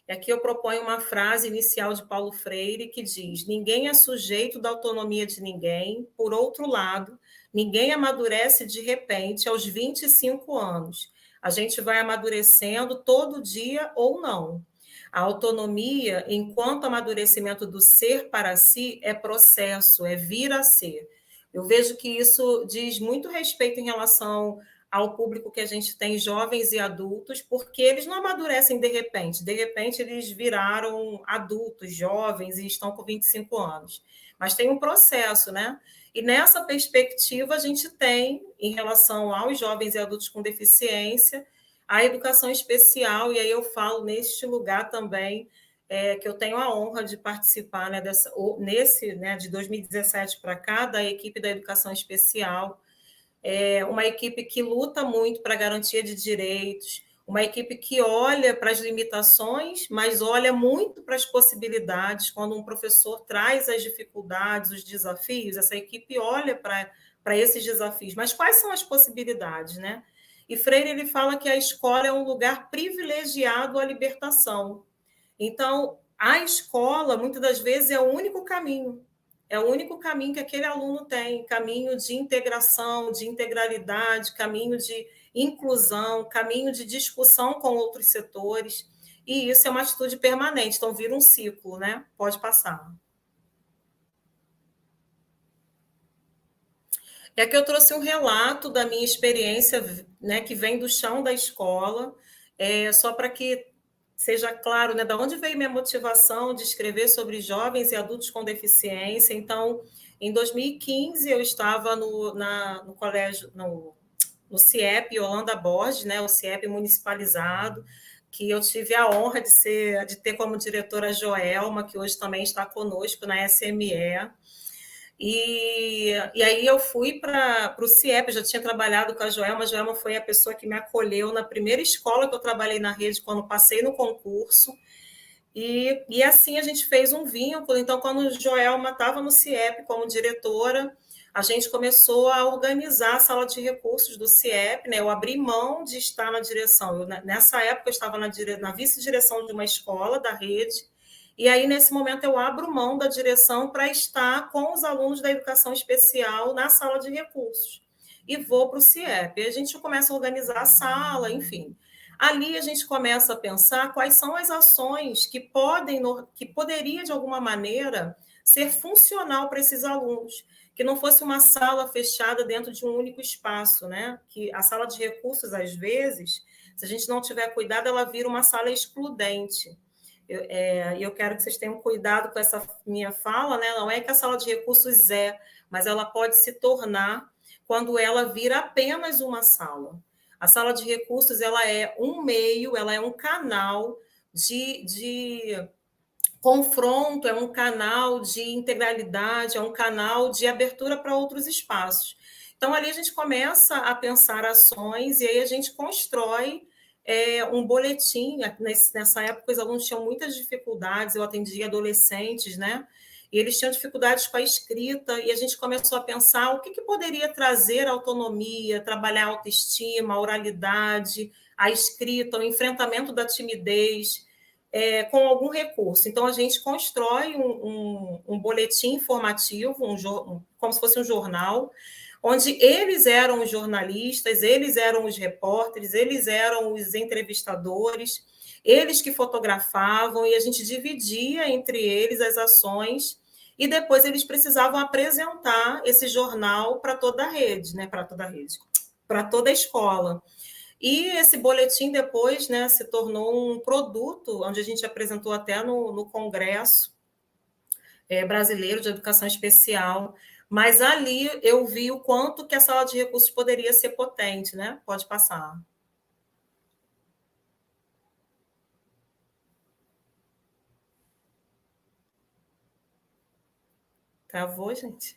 E aqui eu proponho uma frase inicial de Paulo Freire que diz: ninguém é sujeito da autonomia de ninguém. Por outro lado, ninguém amadurece de repente aos 25 anos. A gente vai amadurecendo todo dia ou não. A autonomia, enquanto amadurecimento do ser para si, é processo, é vir a ser. Eu vejo que isso diz muito respeito em relação ao público que a gente tem, jovens e adultos, porque eles não amadurecem de repente eles viraram adultos, jovens e estão com 25 anos. Mas tem um processo, né? E nessa perspectiva a gente tem, em relação aos jovens e adultos com deficiência, a educação especial, e aí eu falo neste lugar também, que eu tenho a honra de participar, né, de 2017 para cá, da equipe da educação especial, uma equipe que luta muito para a garantia de direitos, uma equipe que olha para as limitações, mas olha muito para as possibilidades. Quando um professor traz as dificuldades, os desafios, essa equipe olha para esses desafios. Mas quais são as possibilidades, né? E Freire ele fala que a escola é um lugar privilegiado à libertação. Então, a escola, muitas das vezes, é o único caminho. É o único caminho que aquele aluno tem, caminho de integração, de integralidade, caminho de inclusão, caminho de discussão com outros setores. E isso é uma atitude permanente, então vira um ciclo, né? Pode passar. E aqui eu trouxe um relato da minha experiência, né, que vem do chão da escola, só para que seja claro, né, de onde veio minha motivação de escrever sobre jovens e adultos com deficiência. Então, em 2015, eu estava no colégio, no CIEP Yolanda Borges, né, o CIEP municipalizado, que eu tive a honra de ter como diretora a Joelma, que hoje também está conosco na SME. E aí eu fui para o CIEP, eu já tinha trabalhado com a Joelma foi a pessoa que me acolheu na primeira escola que eu trabalhei na rede, quando passei no concurso, e assim a gente fez um vínculo. Então, quando a Joelma estava no CIEP como diretora, a gente começou a organizar a sala de recursos do CIEP, né? Eu abri mão de estar na direção, nessa época eu estava na vice-direção de uma escola da rede, e aí, nesse momento, eu abro mão da direção para estar com os alunos da educação especial na sala de recursos. E vou para o CIEP. E a gente começa a organizar a sala, enfim. Ali a gente começa a pensar quais são as ações que poderia, de alguma maneira, ser funcional para esses alunos. Que não fosse uma sala fechada dentro de um único espaço, né? Que a sala de recursos, às vezes, se a gente não tiver cuidado, ela vira uma sala excludente. Eu quero que vocês tenham cuidado com essa minha fala, né? Não é que a sala de recursos mas ela pode se tornar quando ela vira apenas uma sala. A sala de recursos ela é um meio, ela é um canal de confronto, é um canal de integralidade, é um canal de abertura para outros espaços. Então, ali a gente começa a pensar ações e aí a gente constrói um boletim. Nessa época, os alunos tinham muitas dificuldades, eu atendia adolescentes, né? e eles tinham dificuldades com a escrita, e a gente começou a pensar o que poderia trazer autonomia, trabalhar a autoestima, a oralidade, a escrita, o enfrentamento da timidez, com algum recurso. Então, a gente constrói um boletim informativo, como se fosse um jornal, onde eles eram os jornalistas, eles eram os repórteres, eles eram os entrevistadores, eles que fotografavam, e a gente dividia entre eles as ações, e depois eles precisavam apresentar esse jornal para toda a rede, né? Para toda a escola. E esse boletim depois, né, se tornou um produto, onde a gente apresentou até no Congresso Brasileiro de Educação Especial, mas ali eu vi o quanto que a sala de recursos poderia ser potente, né? Pode passar. Travou, gente?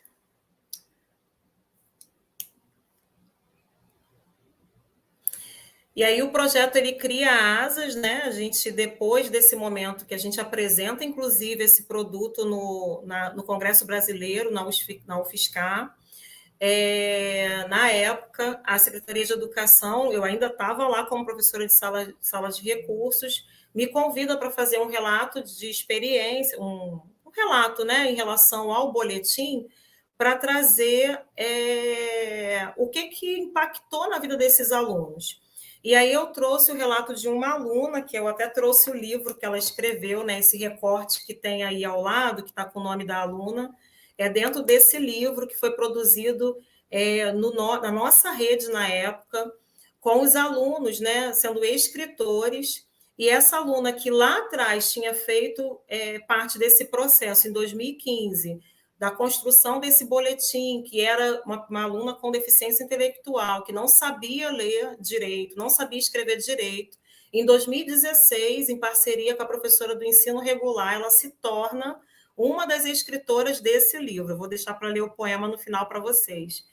E aí o projeto ele cria asas, né? A gente, depois desse momento que a gente apresenta, inclusive, esse produto no Congresso Brasileiro, na UFSCar, na época, a Secretaria de Educação, eu ainda estava lá como professora de sala de recursos, me convida para fazer um relato de experiência, um relato, né, em relação ao boletim, para trazer o que impactou na vida desses alunos. E aí eu trouxe o relato de uma aluna, que eu até trouxe o livro que ela escreveu, né, esse recorte que tem aí ao lado, que está com o nome da aluna, dentro desse livro que foi produzido na nossa rede na época, com os alunos, né, sendo escritores, e essa aluna que lá atrás tinha feito parte desse processo, em 2015, da construção desse boletim, que era uma aluna com deficiência intelectual, que não sabia ler direito, não sabia escrever direito. Em 2016, em parceria com a professora do ensino regular, ela se torna uma das escritoras desse livro. Eu vou deixar para ler o poema no final para vocês.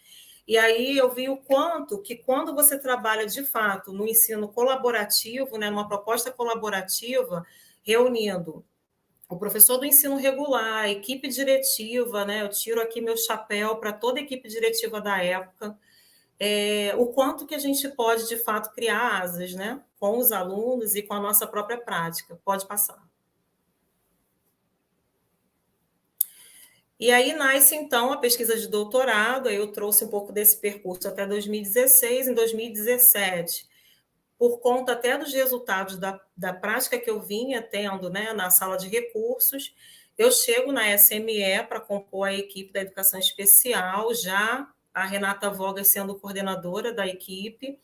E aí eu vi o quanto que quando você trabalha, de fato, no ensino colaborativo, né, numa proposta colaborativa, reunindo o professor do ensino regular, a equipe diretiva, né, eu tiro aqui meu chapéu para toda a equipe diretiva da época, o quanto que a gente pode, de fato, criar asas, né, com os alunos e com a nossa própria prática. Pode passar. E aí nasce, então, a pesquisa de doutorado, aí eu trouxe um pouco desse percurso até 2016. Em 2017, por conta até dos resultados da prática que eu vinha tendo, né, na sala de recursos, eu chego na SME para compor a equipe da educação especial, já a Renata Vogas sendo coordenadora da equipe,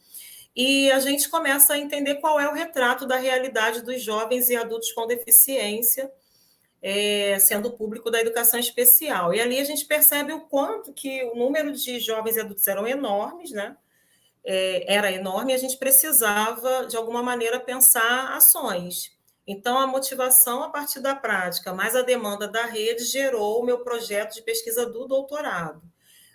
e a gente começa a entender qual é o retrato da realidade dos jovens e adultos com deficiência, sendo público da educação especial. E ali a gente percebe o quanto que o número de jovens e adultos eram enormes, né? Era enorme, e a gente precisava, de alguma maneira, pensar ações. Então, a motivação a partir da prática, mais a demanda da rede, gerou o meu projeto de pesquisa do doutorado.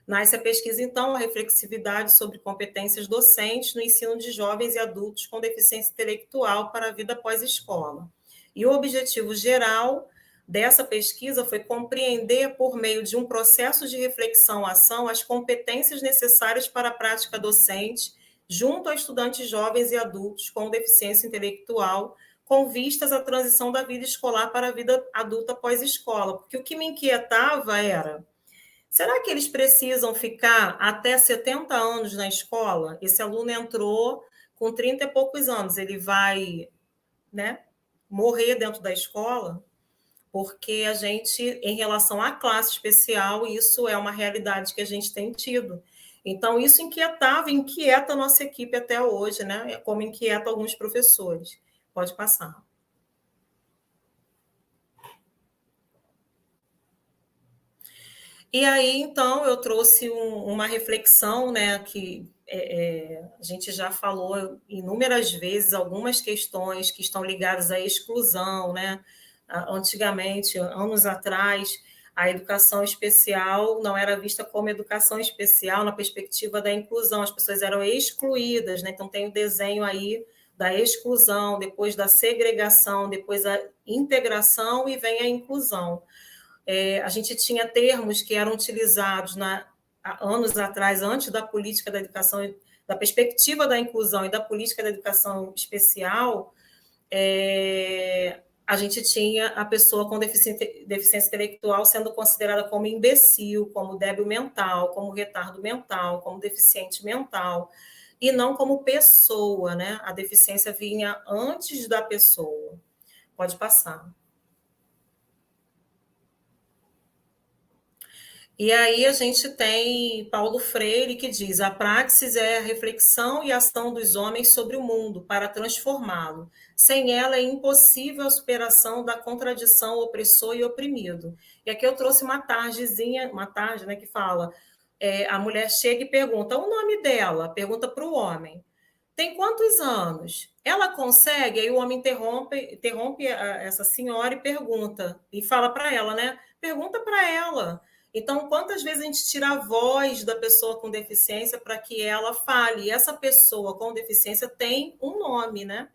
Nasce a pesquisa, então, a reflexividade sobre competências docentes no ensino de jovens e adultos com deficiência intelectual para a vida pós-escola. E o objetivo geral dessa pesquisa foi compreender, por meio de um processo de reflexão-ação, as competências necessárias para a prática docente junto a estudantes jovens e adultos com deficiência intelectual, com vistas à transição da vida escolar para a vida adulta pós-escola. Porque o que me inquietava era, será que eles precisam ficar até 70 anos na escola? Esse aluno entrou com 30 e poucos anos, ele vai, né, morrer dentro da escola? Porque a gente, em relação à classe especial, isso é uma realidade que a gente tem tido. Então, isso inquieta a nossa equipe até hoje, né? Como inquieta alguns professores. Pode passar. E aí, então, eu trouxe uma reflexão, né, que a gente já falou inúmeras vezes, algumas questões que estão ligadas à exclusão, né? Antigamente, anos atrás, a educação especial não era vista como educação especial na perspectiva da inclusão, as pessoas eram excluídas, né? Então tem o desenho aí da exclusão, depois da segregação, depois a integração e vem a inclusão. A gente tinha termos que eram utilizados há anos atrás, antes da política da educação, da perspectiva da inclusão e da política da educação especial, a gente tinha a pessoa com deficiência intelectual sendo considerada como imbecil, como débil mental, como retardo mental, como deficiente mental, e não como pessoa, né? A deficiência vinha antes da pessoa. Pode passar. E aí a gente tem Paulo Freire, que diz: a praxis é a reflexão e ação dos homens sobre o mundo para transformá-lo. Sem ela é impossível a superação da contradição opressor e oprimido. E aqui eu trouxe uma tarde, né, que fala, a mulher chega e pergunta o nome dela, pergunta para o homem: tem quantos anos? Ela consegue? Aí o homem interrompe essa senhora e pergunta, e fala para ela, né? Pergunta para ela. Então, quantas vezes a gente tira a voz da pessoa com deficiência para que ela fale? E essa pessoa com deficiência tem um nome, né?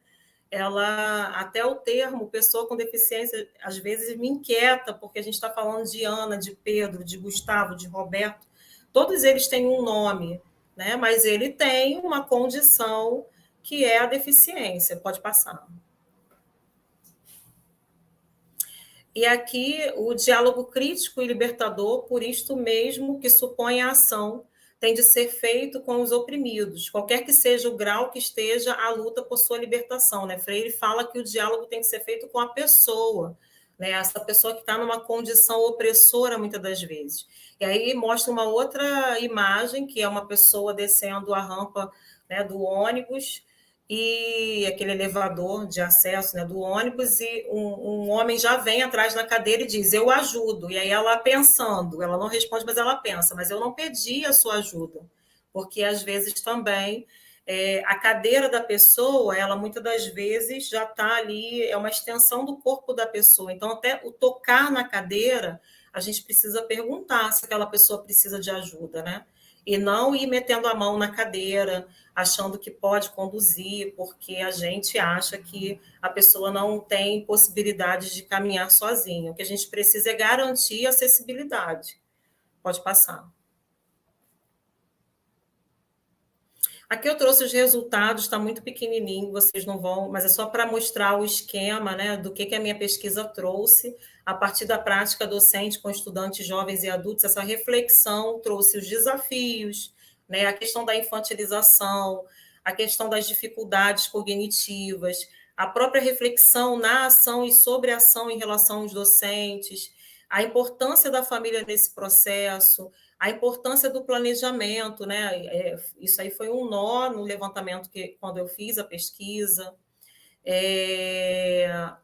Até o termo pessoa com deficiência, às vezes me inquieta, porque a gente está falando de Ana, de Pedro, de Gustavo, de Roberto. Todos eles têm um nome, né? Mas ele tem uma condição que é a deficiência. Pode passar. E aqui o diálogo crítico e libertador, por isto mesmo que supõe a ação, tem de ser feito com os oprimidos, qualquer que seja o grau que esteja a luta por sua libertação, né? Freire fala que o diálogo tem que ser feito com a pessoa, né? Essa pessoa que está numa condição opressora muitas das vezes. E aí mostra uma outra imagem, que é uma pessoa descendo a rampa, né, do ônibus, e aquele elevador de acesso, né, do ônibus, e um homem já vem atrás na cadeira e diz: eu ajudo. E aí ela pensando, ela não responde, mas ela pensa: mas eu não pedi a sua ajuda. Porque às vezes também a cadeira da pessoa, ela muitas das vezes já está ali, é uma extensão do corpo da pessoa. Então até o tocar na cadeira, a gente precisa perguntar se aquela pessoa precisa de ajuda, né? E não ir metendo a mão na cadeira, achando que pode conduzir, porque a gente acha que a pessoa não tem possibilidade de caminhar sozinha. O que a gente precisa é garantir a acessibilidade. Pode passar. Aqui eu trouxe os resultados, está muito pequenininho, vocês não vão, mas é só para mostrar o esquema, né, do que a minha pesquisa trouxe, a partir da prática docente com estudantes jovens e adultos. Essa reflexão trouxe os desafios, né, a questão da infantilização, a questão das dificuldades cognitivas, a própria reflexão na ação e sobre a ação em relação aos docentes, a importância da família nesse processo, a importância do planejamento, né? Isso aí foi um nó no levantamento quando eu fiz a pesquisa.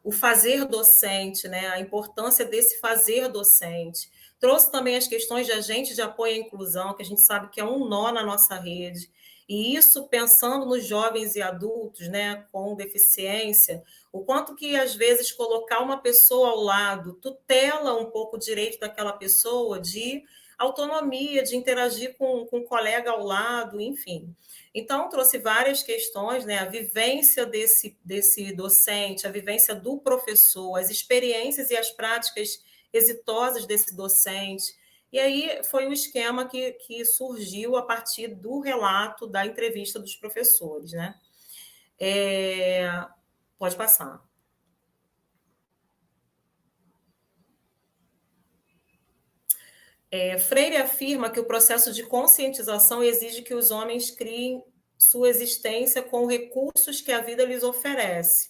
O fazer docente, né? A importância desse fazer docente. Trouxe também as questões de agente de apoio à inclusão, que a gente sabe que é um nó na nossa rede. E isso pensando nos jovens e adultos, né, com deficiência, o quanto que, às vezes, colocar uma pessoa ao lado tutela um pouco o direito daquela pessoa de autonomia, de interagir com um colega ao lado, enfim. Então, trouxe várias questões, né? A vivência desse docente, a vivência do professor, as experiências e as práticas exitosas desse docente. E aí foi o esquema que surgiu a partir do relato da entrevista dos professores, né? Pode passar. Freire afirma que o processo de conscientização exige que os homens criem sua existência com recursos que a vida lhes oferece.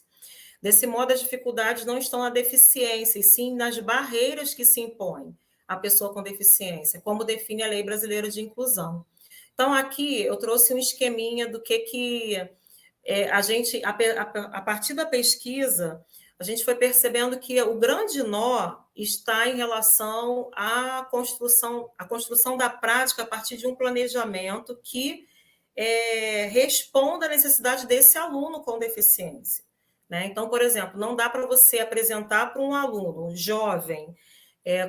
Desse modo, as dificuldades não estão na deficiência, e sim nas barreiras que se impõem à pessoa com deficiência, como define a Lei Brasileira de Inclusão. Então, aqui eu trouxe um esqueminha do que a gente, a partir da pesquisa, a gente foi percebendo que o grande nó está em relação à construção da prática a partir de um planejamento que responda à necessidade desse aluno com deficiência, né? Então, por exemplo, não dá para você apresentar para um aluno jovem,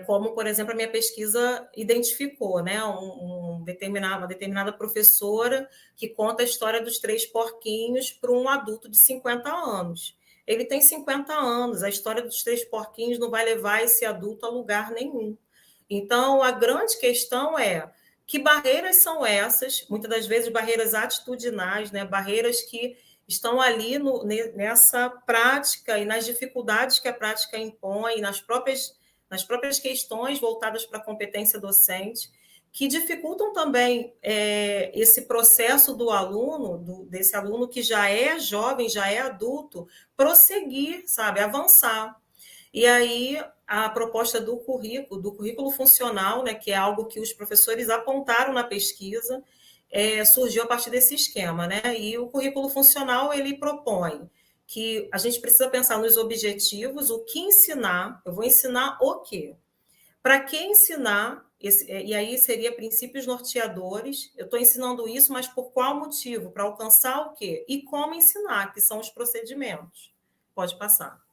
como, por exemplo, a minha pesquisa identificou, né? Uma determinada professora que conta a história dos 3 porquinhos para um adulto de 50 anos. ele tem 50 anos, a história dos 3 porquinhos não vai levar esse adulto a lugar nenhum. Então, a grande questão é que barreiras são essas, muitas das vezes barreiras atitudinais, né? Barreiras que estão ali nessa prática e nas dificuldades que a prática impõe, nas próprias questões voltadas para a competência docente, que dificultam também esse processo do aluno, desse aluno que já é jovem, já é adulto, prosseguir, sabe, avançar. E aí a proposta do currículo funcional, né, que é algo que os professores apontaram na pesquisa, surgiu a partir desse esquema, né? E o currículo funcional ele propõe que a gente precisa pensar nos objetivos, o que ensinar, eu vou ensinar o quê? Para que ensinar? E aí seria princípios norteadores. Eu estou ensinando isso, mas por qual motivo? Para alcançar o quê? E como ensinar, que são os procedimentos. Pode passar.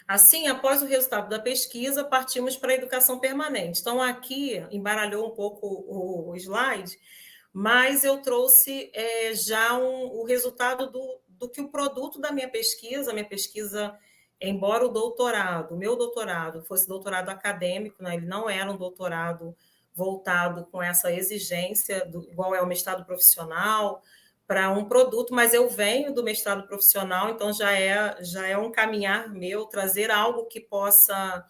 Assim, após o resultado da pesquisa, partimos para a educação permanente. Então, aqui embaralhou um pouco o slide, mas eu trouxe já o resultado do que o produto da minha pesquisa, embora o meu doutorado fosse doutorado acadêmico, né, ele não era um doutorado voltado com essa exigência, igual é o mestrado profissional, para um produto, mas eu venho do mestrado profissional, então já é um caminhar meu, trazer algo que possa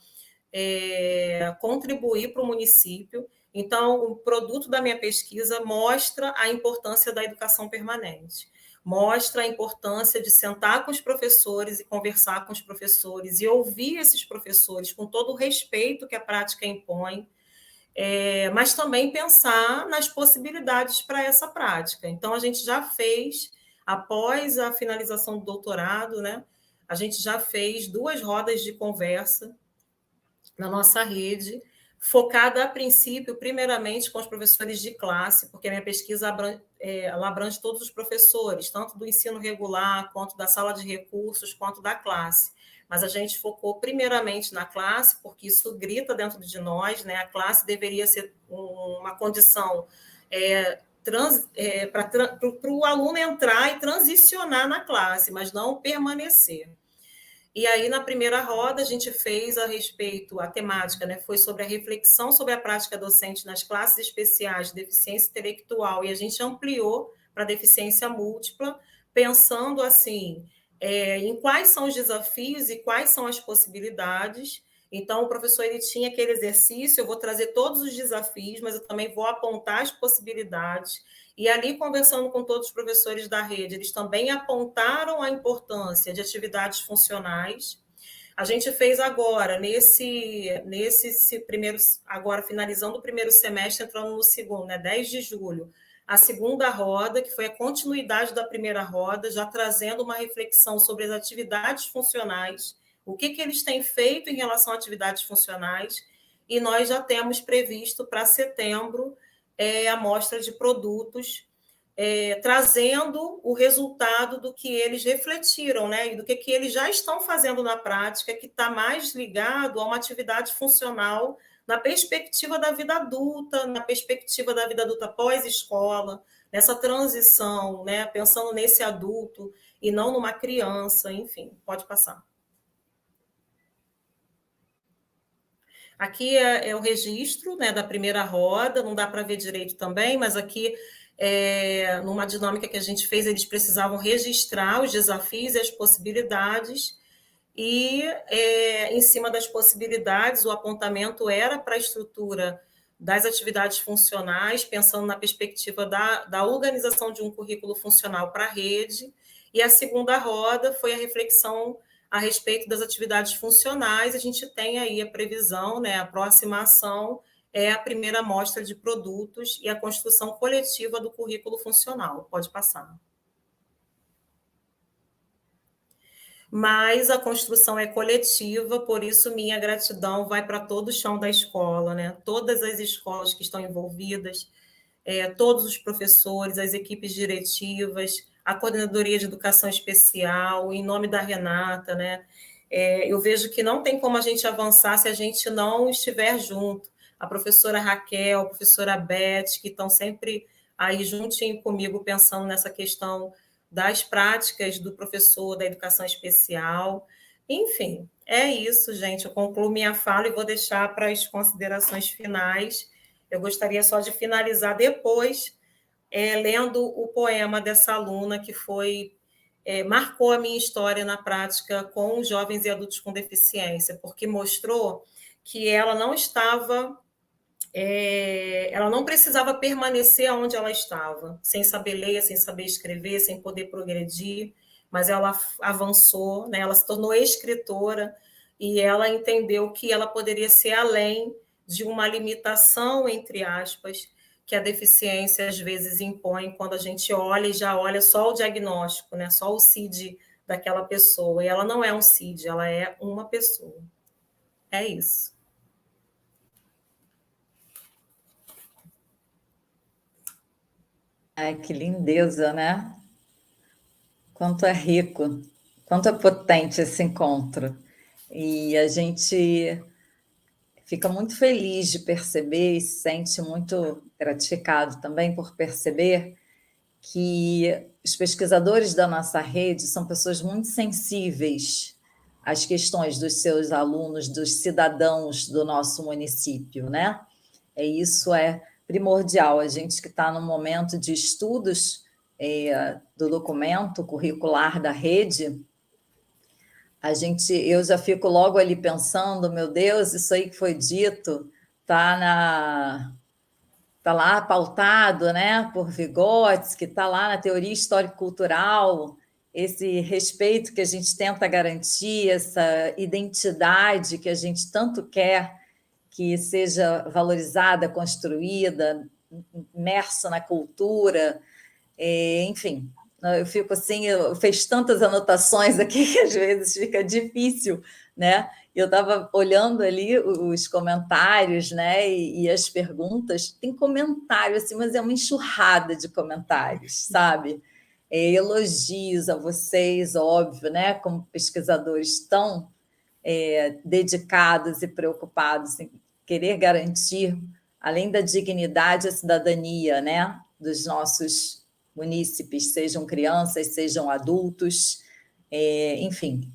contribuir para o município. Então, o produto da minha pesquisa mostra a importância da educação permanente, mostra a importância de sentar com os professores e conversar com os professores e ouvir esses professores com todo o respeito que a prática impõe, mas também pensar nas possibilidades para essa prática. Então, a gente já fez, após a finalização do doutorado, né, a gente já fez 2 rodas de conversa na nossa rede, focada a princípio, primeiramente, com os professores de classe, porque a minha pesquisa abrange todos os professores, tanto do ensino regular, quanto da sala de recursos, quanto da classe. Mas a gente focou primeiramente na classe, porque isso grita dentro de nós, né? A classe deveria ser uma condição para o aluno entrar e transicionar na classe, mas não permanecer. E aí, na primeira roda, a gente fez a temática, né, foi sobre a reflexão sobre a prática docente nas classes especiais de deficiência intelectual, e a gente ampliou para deficiência múltipla, pensando assim, em quais são os desafios e quais são as possibilidades. Então, o professor ele tinha aquele exercício, eu vou trazer todos os desafios, mas eu também vou apontar as possibilidades. E ali, conversando com todos os professores da rede, eles também apontaram a importância de atividades funcionais. A gente fez agora, agora finalizando o primeiro semestre, entrando no segundo, né, 10 de julho, a segunda roda, que foi a continuidade da primeira roda, já trazendo uma reflexão sobre as atividades funcionais, o que eles têm feito em relação a atividades funcionais, e nós já temos previsto para setembro a mostra de produtos, trazendo o resultado do que eles refletiram, né, e do que eles já estão fazendo na prática, que está mais ligado a uma atividade funcional na perspectiva da vida adulta, pós-escola, nessa transição, né, pensando nesse adulto e não numa criança, enfim, pode passar. Aqui é o registro, né, da primeira roda, não dá para ver direito também, mas aqui, numa dinâmica que a gente fez, eles precisavam registrar os desafios e as possibilidades, e em cima das possibilidades, o apontamento era para a estrutura das atividades funcionais, pensando na perspectiva da organização de um currículo funcional para a rede, e a segunda roda foi a reflexão a respeito das atividades funcionais. A gente tem aí a previsão, né, a próxima ação é a primeira amostra de produtos e a construção coletiva do currículo funcional. Pode passar. Mas a construção é coletiva, por isso minha gratidão vai para todo o chão da escola, né? Todas as escolas que estão envolvidas, todos os professores, as equipes diretivas, a Coordenadoria de Educação Especial, em nome da Renata, né? Eu vejo que não tem como a gente avançar se a gente não estiver junto. A professora Raquel, a professora Beth, que estão sempre aí juntinho comigo, pensando nessa questão das práticas do professor da educação especial. Enfim, é isso, gente. Eu concluo minha fala e vou deixar para as considerações finais. Eu gostaria só de finalizar depois, lendo o poema dessa aluna que marcou a minha história na prática com jovens e adultos com deficiência, porque mostrou que ela não estava, ela não precisava permanecer onde ela estava, sem saber ler, sem saber escrever, sem poder progredir, mas ela avançou, né? Ela se tornou escritora e ela entendeu que ela poderia ser além de uma limitação, entre aspas, que a deficiência às vezes impõe quando a gente olha e já olha só o diagnóstico, né? Só o CID daquela pessoa. E ela não é um CID, ela é uma pessoa. É isso. Ai, que lindeza, né? Quanto é rico, quanto é potente esse encontro. E a gente fica muito feliz de perceber e se sente muito gratificado também por perceber que os pesquisadores da nossa rede são pessoas muito sensíveis às questões dos seus alunos, dos cidadãos do nosso município, né? Isso é primordial. A gente que está no momento de estudos do documento curricular da rede, eu já fico logo ali pensando, meu Deus, isso aí que foi dito está lá pautado, né, por Vygotsky, está lá na teoria histórico-cultural, esse respeito que a gente tenta garantir, essa identidade que a gente tanto quer que seja valorizada, construída, imersa na cultura, enfim. Eu fico assim, eu fiz tantas anotações aqui que às vezes fica difícil, né? Eu estava olhando ali os comentários, né, e as perguntas. Tem comentário assim, mas é uma enxurrada de comentários, sabe? Elogios a vocês, óbvio, né? Como pesquisadores tão dedicados e preocupados em querer garantir, além da dignidade, a cidadania, né, dos nossos munícipes, sejam crianças, sejam adultos, enfim.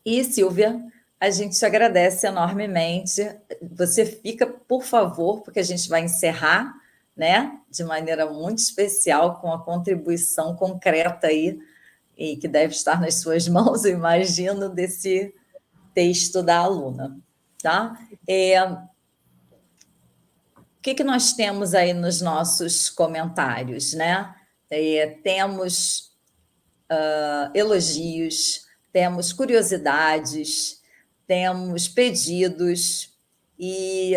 E, Silvia, a gente te agradece enormemente. Você fica, por favor, porque a gente vai encerrar, né, de maneira muito especial, com a contribuição concreta aí, e que deve estar nas suas mãos, eu imagino, desse texto da aluna. Tá? O que nós temos aí nos nossos comentários, né? Temos elogios, temos curiosidades, temos pedidos, e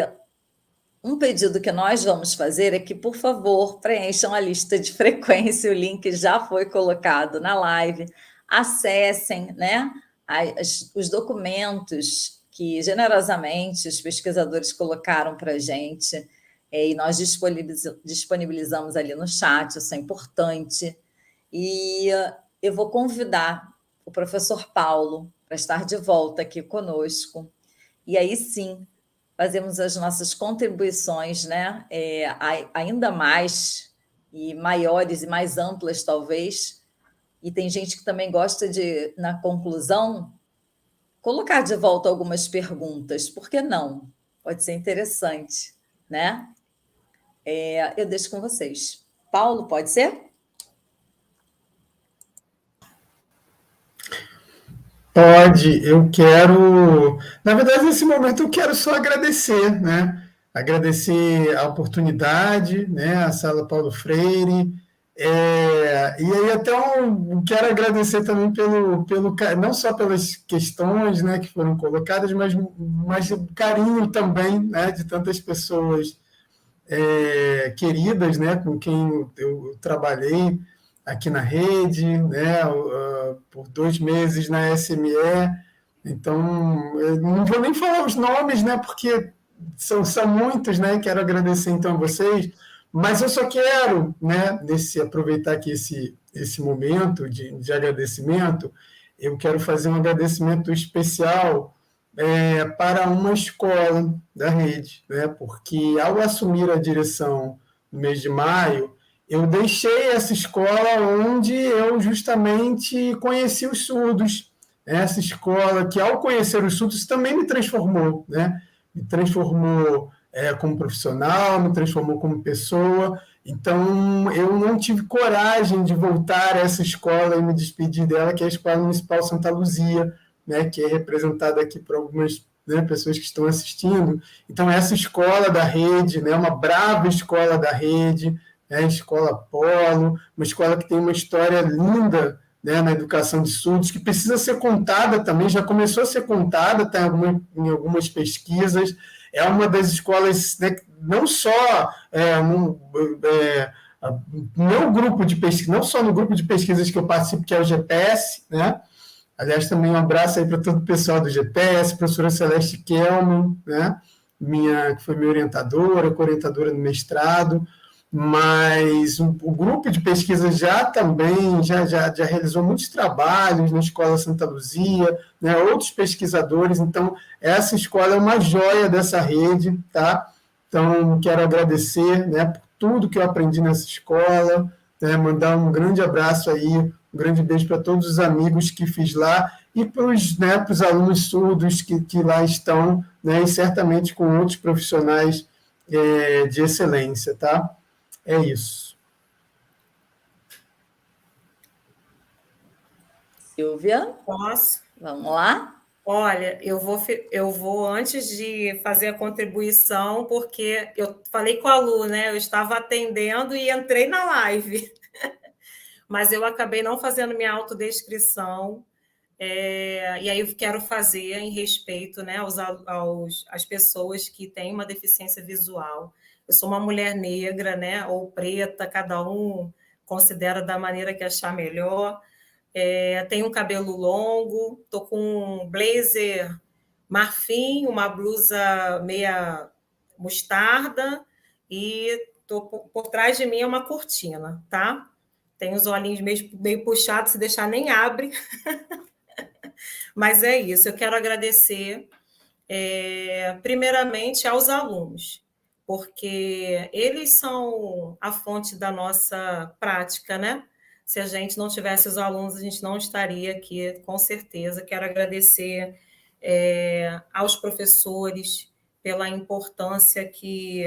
um pedido que nós vamos fazer é que, por favor, preencham a lista de frequência, o link já foi colocado na live, acessem, né, os documentos que generosamente os pesquisadores colocaram para a gente, e nós disponibilizamos ali no chat, isso é importante. E eu vou convidar o professor Paulo para estar de volta aqui conosco, e aí sim fazemos as nossas contribuições, né, ainda mais e maiores e mais amplas, talvez. E tem gente que também gosta de, na conclusão, colocar de volta algumas perguntas. Por que não? Pode ser interessante, né? Eu deixo com vocês. Paulo, pode ser? Pode, eu quero... Na verdade, nesse momento, eu quero só agradecer, né? Agradecer a oportunidade, né? A Sala Paulo Freire. E aí, até quero agradecer também não só pelas questões, né, que foram colocadas, mas o carinho também, né, de tantas pessoas queridas, né, com quem eu trabalhei aqui na rede, né, por 2 meses na SME. Então, eu não vou nem falar os nomes, né, porque são muitos, né, quero agradecer então a vocês, mas eu só quero, né, aproveitar aqui esse momento de agradecimento, eu quero fazer um agradecimento especial para uma escola da rede, né, porque ao assumir a direção no mês de maio, eu deixei essa escola onde eu justamente conheci os surdos. Essa escola que, ao conhecer os surdos, também me transformou, né? Me transformou como profissional, me transformou como pessoa. Então, eu não tive coragem de voltar a essa escola e me despedir dela, que é a Escola Municipal Santa Luzia, né? Que é representada aqui por algumas, né, pessoas que estão assistindo. Então, essa escola da rede, né, uma brava escola da rede, né, Escola Polo, uma escola que tem uma história linda, né, na educação de surdos, que precisa ser contada também, já começou a ser contada, tá, em algumas pesquisas. É uma das escolas, né, não só meu grupo de pesquisa, não só no grupo de pesquisas que eu participo, que é o GPS, né? Aliás, também um abraço aí para todo o pessoal do GPS, professora Celeste Kelman, né? Que foi minha orientadora, co-orientadora no mestrado, mas o grupo de pesquisa já realizou muitos trabalhos na Escola Santa Luzia, né, outros pesquisadores. Então, essa escola é uma joia dessa rede, tá? Então, quero agradecer, né, por tudo que eu aprendi nessa escola, né, mandar um grande abraço aí, um grande beijo para todos os amigos que fiz lá e para os alunos surdos que lá estão, né, e certamente com outros profissionais de excelência, tá? É isso. Silvia, Posso? vamos lá? Olha, eu vou antes de fazer a contribuição, porque eu falei com a Lu, né? Eu estava atendendo e entrei na live, mas eu acabei não fazendo minha autodescrição. E aí eu quero fazer em respeito, né, às pessoas que têm uma deficiência visual. Eu sou uma mulher negra, né, ou preta, cada um considera da maneira que achar melhor. Tenho um cabelo longo, estou com um blazer marfim, uma blusa meia mostarda e por trás de mim é uma cortina, tá? Tem os olhinhos meio puxados, se deixar nem abre. Mas é isso, eu quero agradecer, primeiramente, aos alunos, porque eles são a fonte da nossa prática, né? Se a gente não tivesse os alunos, a gente não estaria aqui, com certeza. Quero agradecer aos professores pela importância que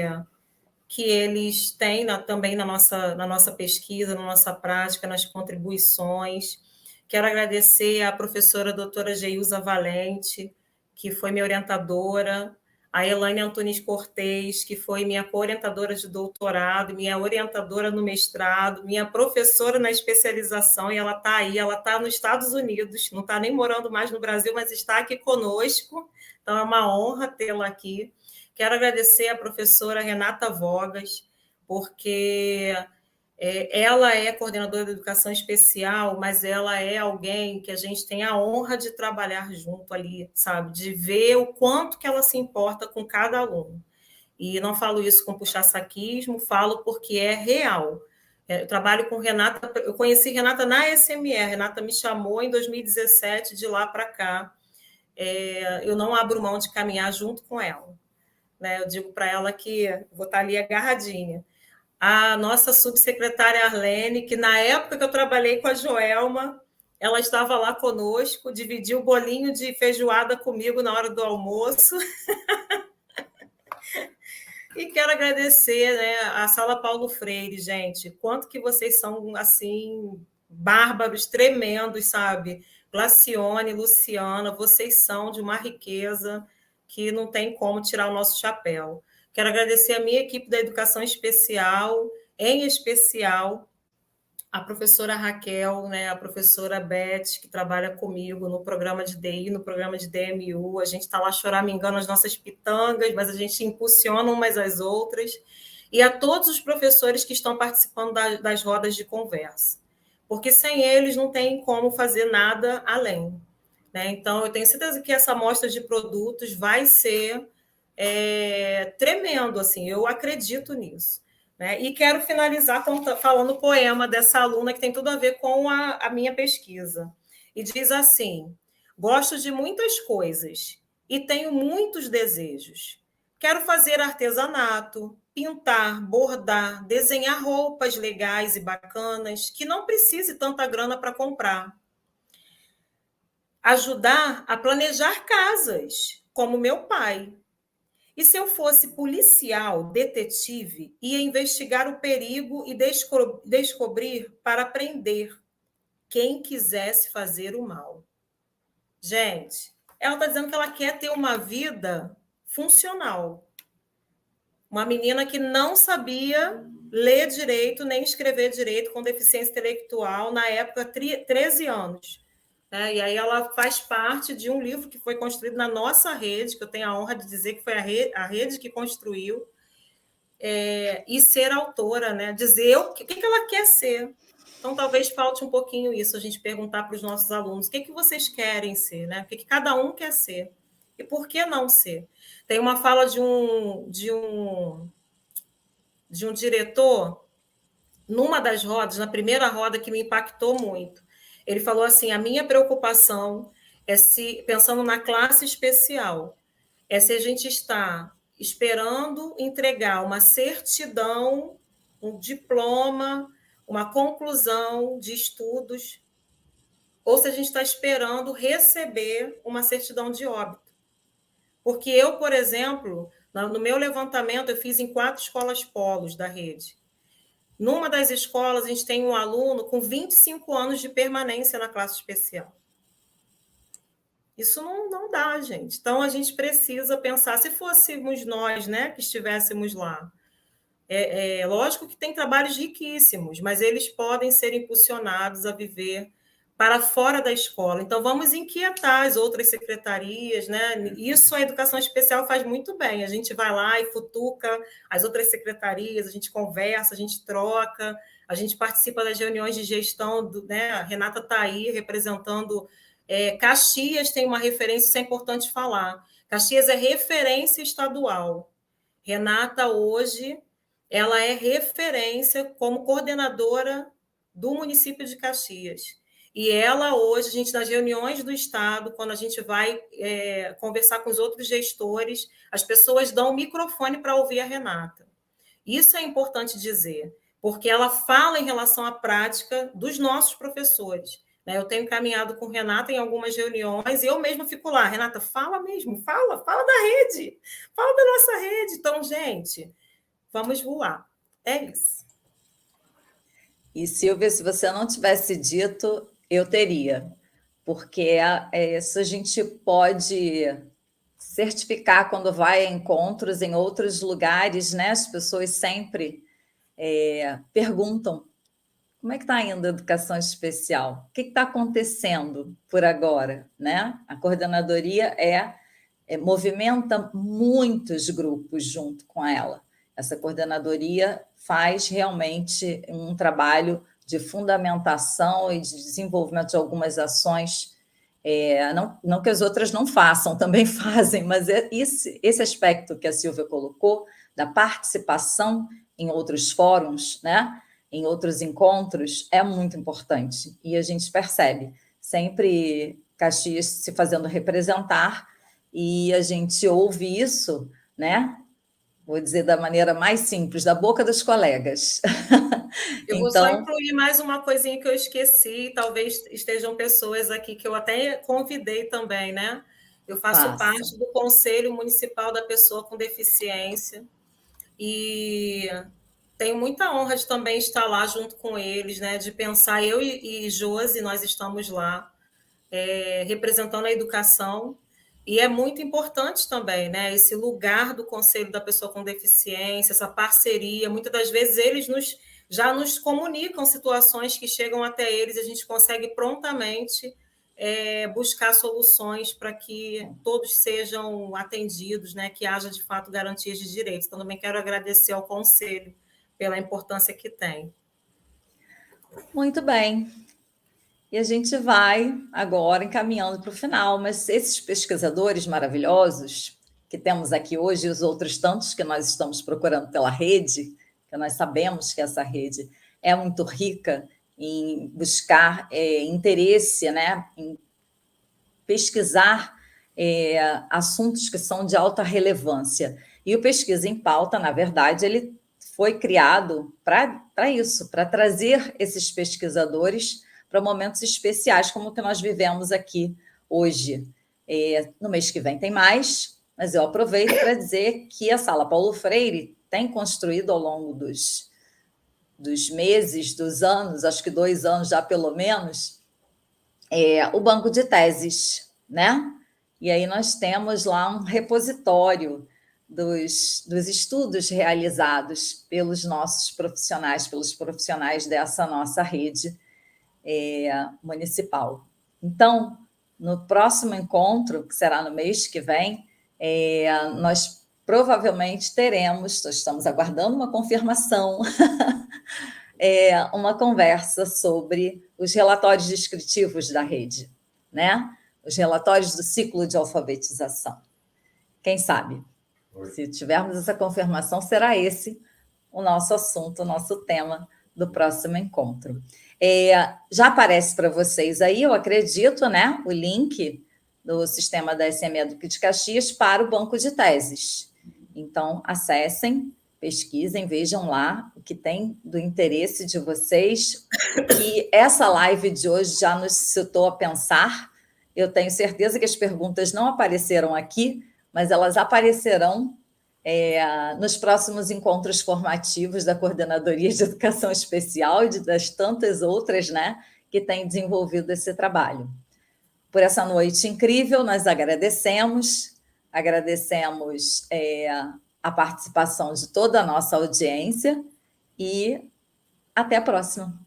eles têm também na nossa pesquisa, na nossa prática, nas contribuições. Quero agradecer à professora doutora Geilza Valente, que foi minha orientadora, a Elaine Antunes Cortez, que foi minha co-orientadora de doutorado, minha orientadora no mestrado, minha professora na especialização, e ela está aí, ela está nos Estados Unidos, não está nem morando mais no Brasil, mas está aqui conosco, então é uma honra tê-la aqui. Quero agradecer à professora Renata Vogas, porque ela é coordenadora de educação especial, mas ela é alguém que a gente tem a honra de trabalhar junto ali, sabe? De ver o quanto que ela se importa com cada aluno. E não falo isso com puxa-saquismo, falo porque é real. Eu trabalho com Renata, eu conheci Renata na SMR, Renata me chamou em 2017, de lá para cá. Eu não abro mão de caminhar junto com ela. Né? Eu digo para ela que vou estar ali agarradinha. A nossa subsecretária Arlene, que na época que eu trabalhei com a Joelma, ela estava lá conosco, dividiu o bolinho de feijoada comigo na hora do almoço. E quero agradecer, né, a Sala Paulo Freire, gente. Quanto que vocês são, assim, bárbaros, tremendos, sabe? Glacione, Luciana, vocês são de uma riqueza que não tem como tirar o nosso chapéu. Quero agradecer a minha equipe da educação especial, em especial a professora Raquel, né, a professora Beth, que trabalha comigo no programa de DI, no programa de DMU. A gente está lá choramingando as nossas pitangas, mas a gente impulsiona umas às outras. E a todos os professores que estão participando das rodas de conversa. Porque sem eles não tem como fazer nada além. Né? Então, eu tenho certeza que essa amostra de produtos vai ser tremendo, assim, eu acredito nisso. Né? E quero finalizar falando o poema dessa aluna que tem tudo a ver com a minha pesquisa. E diz assim: gosto de muitas coisas e tenho muitos desejos. Quero fazer artesanato, pintar, bordar, desenhar roupas legais e bacanas, que não precise tanta grana para comprar. Ajudar a planejar casas, como meu pai. E se eu fosse policial, detetive, ia investigar o perigo e descobrir para prender quem quisesse fazer o mal. Gente, ela está dizendo que ela quer ter uma vida funcional. Uma menina que não sabia ler direito, nem escrever direito, com deficiência intelectual, na época, 13 anos. E aí ela faz parte de um livro que foi construído na nossa rede, que eu tenho a honra de dizer que foi a rede que construiu, e ser autora, né? Dizer o que ela quer ser. Então, talvez falte um pouquinho isso, a gente perguntar para os nossos alunos, o que vocês querem ser, né? O que cada um quer ser? E por que não ser? Tem uma fala de um diretor, numa das rodas, na primeira roda, que me impactou muito. Ele falou assim, a minha preocupação é pensando na classe especial, é se a gente está esperando entregar uma certidão, um diploma, uma conclusão de estudos, ou se a gente está esperando receber uma certidão de óbito. Porque eu, por exemplo, no meu levantamento, eu fiz em 4 escolas polos da rede. Numa das escolas, a gente tem um aluno com 25 anos de permanência na classe especial. Isso não dá, gente. Então, a gente precisa pensar, se fôssemos nós, né, que estivéssemos lá, lógico que tem trabalhos riquíssimos, mas eles podem ser impulsionados a viver para fora da escola. Então, vamos inquietar as outras secretarias, né? Isso a educação especial faz muito bem. A gente vai lá e futuca as outras secretarias, a gente conversa, a gente troca, a gente participa das reuniões de gestão, né? A Renata está aí representando. Caxias tem uma referência, isso é importante falar. Caxias é referência estadual. Renata, hoje, ela é referência como coordenadora do município de Caxias. E ela, hoje, a gente, nas reuniões do Estado, quando a gente vai conversar com os outros gestores, as pessoas dão o microfone para ouvir a Renata. Isso é importante dizer, porque ela fala em relação à prática dos nossos professores. Eu tenho caminhado com Renata em algumas reuniões e eu mesma fico lá. Renata, fala mesmo, fala da rede, fala da nossa rede. Então, gente, vamos voar. É isso. E, Silvia, se você não tivesse dito, eu teria, porque isso a gente pode certificar quando vai a encontros em outros lugares, né? As pessoas sempre perguntam como é que está indo a educação especial? O que está acontecendo por agora, né? A coordenadoria movimenta muitos grupos junto com ela. Essa coordenadoria faz realmente um trabalho de fundamentação e de desenvolvimento de algumas ações, não que as outras não façam, também fazem, mas esse aspecto que a Silvia colocou, da participação em outros fóruns, né, em outros encontros, é muito importante. E a gente percebe sempre Caxias se fazendo representar, e a gente ouve isso, né? Vou dizer da maneira mais simples, da boca dos colegas. Eu vou só incluir mais uma coisinha que eu esqueci, talvez estejam pessoas aqui que eu até convidei também, né? Eu faço parte do Conselho Municipal da Pessoa com Deficiência e tenho muita honra de também estar lá junto com eles, né? De pensar, eu e Josi, nós estamos lá representando a educação. E é muito importante também, né? Esse lugar do Conselho da Pessoa com Deficiência, essa parceria. Muitas das vezes eles já nos comunicam situações que chegam até eles e a gente consegue prontamente buscar soluções para que todos sejam atendidos, né? Que haja, de fato, garantias de direitos. Então, também quero agradecer ao Conselho pela importância que tem. Muito bem. E a gente vai agora encaminhando para o final, mas esses pesquisadores maravilhosos que temos aqui hoje e os outros tantos que nós estamos procurando pela rede, que nós sabemos que essa rede é muito rica em buscar interesse, né, em pesquisar assuntos que são de alta relevância. E o Pesquisa em Pauta, na verdade, ele foi criado para isso, para trazer esses pesquisadores para momentos especiais como o que nós vivemos aqui hoje. No mês que vem tem mais, mas eu aproveito para dizer que a Sala Paulo Freire tem construído ao longo dos meses, dos anos, acho que 2 anos já pelo menos, o banco de teses, né? E aí nós temos lá um repositório dos estudos realizados pelos nossos profissionais, pelos profissionais dessa nossa rede municipal. Então, no próximo encontro, que será no mês que vem, nós provavelmente teremos, nós estamos aguardando uma confirmação, uma conversa sobre os relatórios descritivos da rede, né? Os relatórios do ciclo de alfabetização. Quem sabe? Se tivermos essa confirmação, será esse o nosso assunto, o nosso tema do próximo encontro. Já aparece para vocês aí, eu acredito, né, o link do sistema da SME Duque de Caxias para o banco de teses. Então, acessem, pesquisem, vejam lá o que tem do interesse de vocês, que essa live de hoje já nos citou a pensar. Eu tenho certeza que as perguntas não apareceram aqui, mas elas aparecerão nos próximos encontros formativos da Coordenadoria de Educação Especial e das tantas outras, né, que têm desenvolvido esse trabalho. Por essa noite incrível, nós agradecemos a participação de toda a nossa audiência e até a próxima.